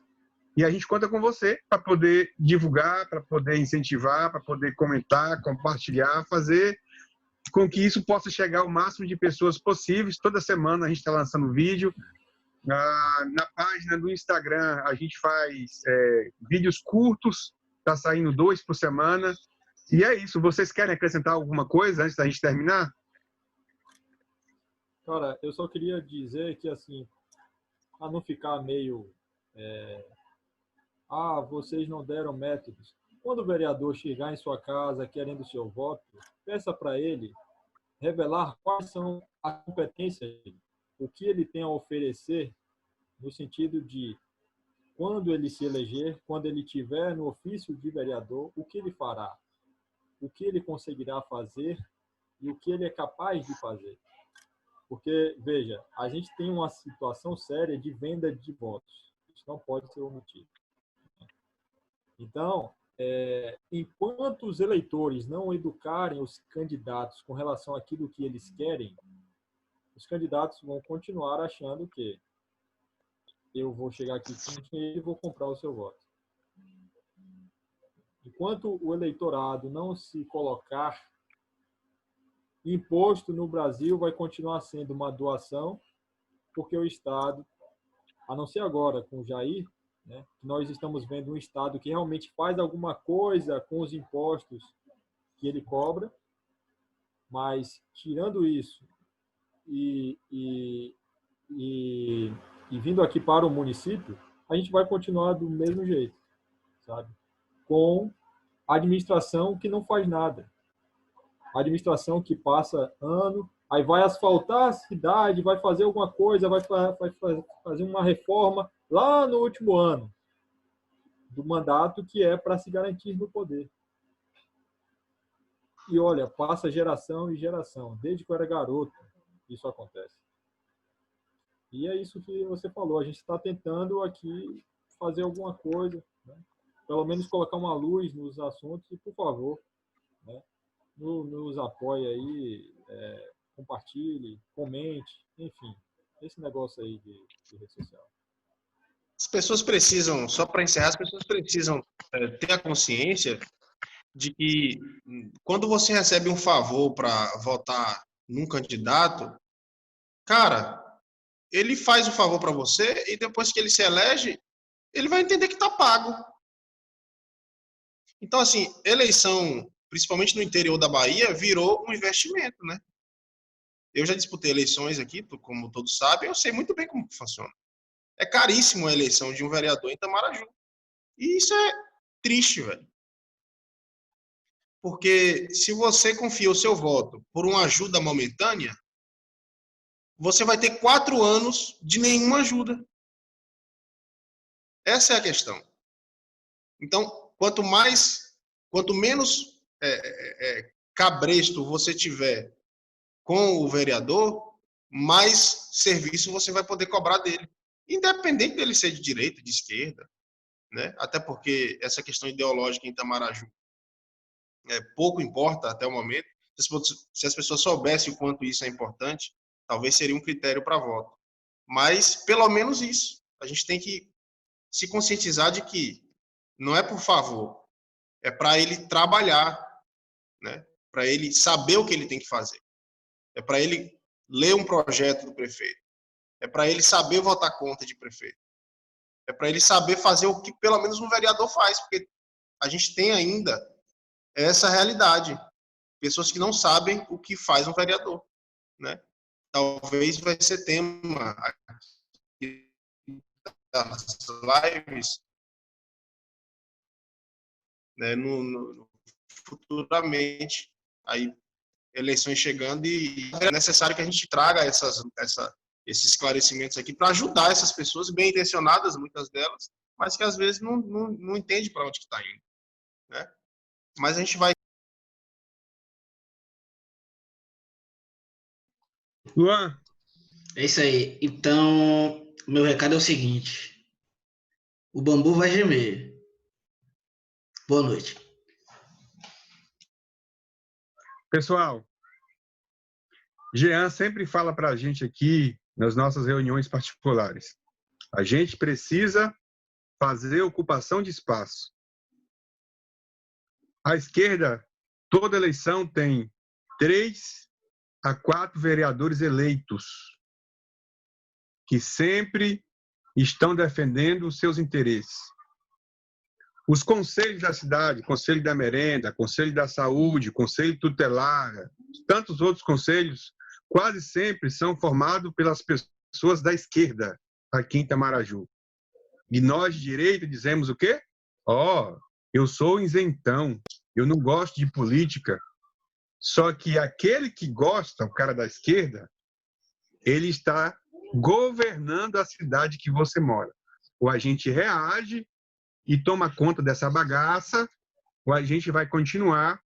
S1: E a gente conta com você para poder divulgar, para poder incentivar, para poder comentar, compartilhar, fazer com que isso possa chegar ao máximo de pessoas possíveis. Toda semana a gente está lançando vídeo. Na página do Instagram a gente faz vídeos curtos, está saindo 2 por semana. E é isso. Vocês querem acrescentar alguma coisa antes da gente terminar?
S3: Cara, eu só queria dizer que, assim, a não ficar meio... vocês não deram métodos. Quando o vereador chegar em sua casa querendo o seu voto, peça para ele revelar quais são as competências dele, o que ele tem a oferecer, no sentido de, quando ele se eleger, quando ele estiver no ofício de vereador, o que ele fará, o que ele conseguirá fazer e o que ele é capaz de fazer. Porque, veja, a gente tem uma situação séria de venda de votos. Isso não pode ser omitido. Então, enquanto os eleitores não educarem os candidatos com relação àquilo que eles querem, os candidatos vão continuar achando que eu vou chegar aqui com dinheiro e vou comprar o seu voto. Enquanto o eleitorado não se colocar, imposto no Brasil vai continuar sendo uma doação, porque o Estado, a não ser agora com o Jair, né, nós estamos vendo um Estado que realmente faz alguma coisa com os impostos que ele cobra, mas, tirando isso e vindo aqui para o município, a gente vai continuar do mesmo jeito, sabe? Com a administração que não faz nada. A administração que passa ano, aí vai asfaltar a cidade, vai fazer alguma coisa, vai fazer uma reforma lá no último ano do mandato, que é para se garantir no poder. E olha, passa geração e geração. Desde que eu era garoto, isso acontece. E é isso que você falou. A gente está tentando aqui fazer alguma coisa, né? Pelo menos colocar uma luz nos assuntos e, por favor, né, nos apoie aí, compartilhe, comente, enfim, esse negócio aí de rede social.
S2: As pessoas precisam, só para encerrar, as pessoas precisam ter a consciência de que quando você recebe um favor para votar num candidato, cara, ele faz o favor para você e depois que ele se elege, ele vai entender que está pago. Então, assim, eleição, principalmente no interior da Bahia, virou um investimento, né? Eu já disputei eleições aqui, como todos sabem, eu sei muito bem como funciona. É caríssimo a eleição de um vereador em Itamaraju. E isso é triste, velho. Porque se você confia o seu voto por uma ajuda momentânea, você vai ter 4 anos de nenhuma ajuda. Essa é a questão. Então, quanto menos cabresto você tiver com o vereador, mais serviço você vai poder cobrar dele. Independente dele ser de direita, de esquerda, né? Até porque essa questão ideológica em Itamaraju pouco importa até o momento. Se as pessoas soubessem o quanto isso é importante, talvez seria um critério para voto. Mas, pelo menos isso. A gente tem que se conscientizar de que não é por favor, é para ele trabalhar, né? Para ele saber o que ele tem que fazer. É para ele ler um projeto do prefeito. É para ele saber votar contra de prefeito. É para ele saber fazer o que pelo menos um vereador faz, porque a gente tem ainda essa realidade. Pessoas que não sabem o que faz um vereador, né? Talvez vai ser tema aqui das lives, né, futuramente, aí eleições chegando e é necessário que a gente traga esses esclarecimentos aqui para ajudar essas pessoas bem intencionadas, muitas delas, mas que às vezes não entende para onde que está indo, né? Mas a gente vai.
S1: Luan.
S4: É isso aí. Então, meu recado é o seguinte: o bambu vai gemer. Boa noite.
S1: Pessoal, Jean sempre fala para a gente aqui, nas nossas reuniões particulares, a gente precisa fazer ocupação de espaço. A esquerda, toda eleição tem 3 a 4 vereadores eleitos, que sempre estão defendendo os seus interesses. Os conselhos da cidade, Conselho da Merenda, Conselho da Saúde, Conselho Tutelar, tantos outros conselhos, quase sempre são formados pelas pessoas da esquerda aqui em Itamaraju. E nós, de direita, dizemos o quê? Eu sou isentão, eu não gosto de política. Só que aquele que gosta, o cara da esquerda, ele está governando a cidade que você mora. Ou a gente reage e toma conta dessa bagaça, ou a gente vai continuar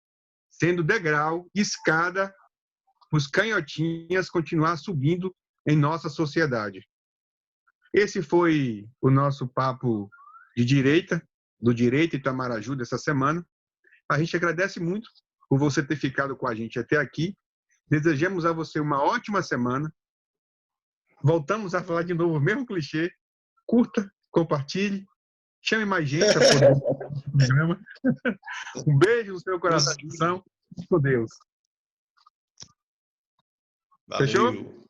S1: sendo degrau, escada, os canhotinhas continuar subindo em nossa sociedade. Esse foi o nosso papo de direita, do Direito Itamaraju dessa semana. A gente agradece muito por você ter ficado com a gente até aqui. Desejamos a você uma ótima semana. Voltamos a falar de novo o mesmo clichê. Curta, compartilhe, chame mais gente para poder o programa. Um beijo no seu coração. Com Deus.
S2: Valeu.
S1: Fechou?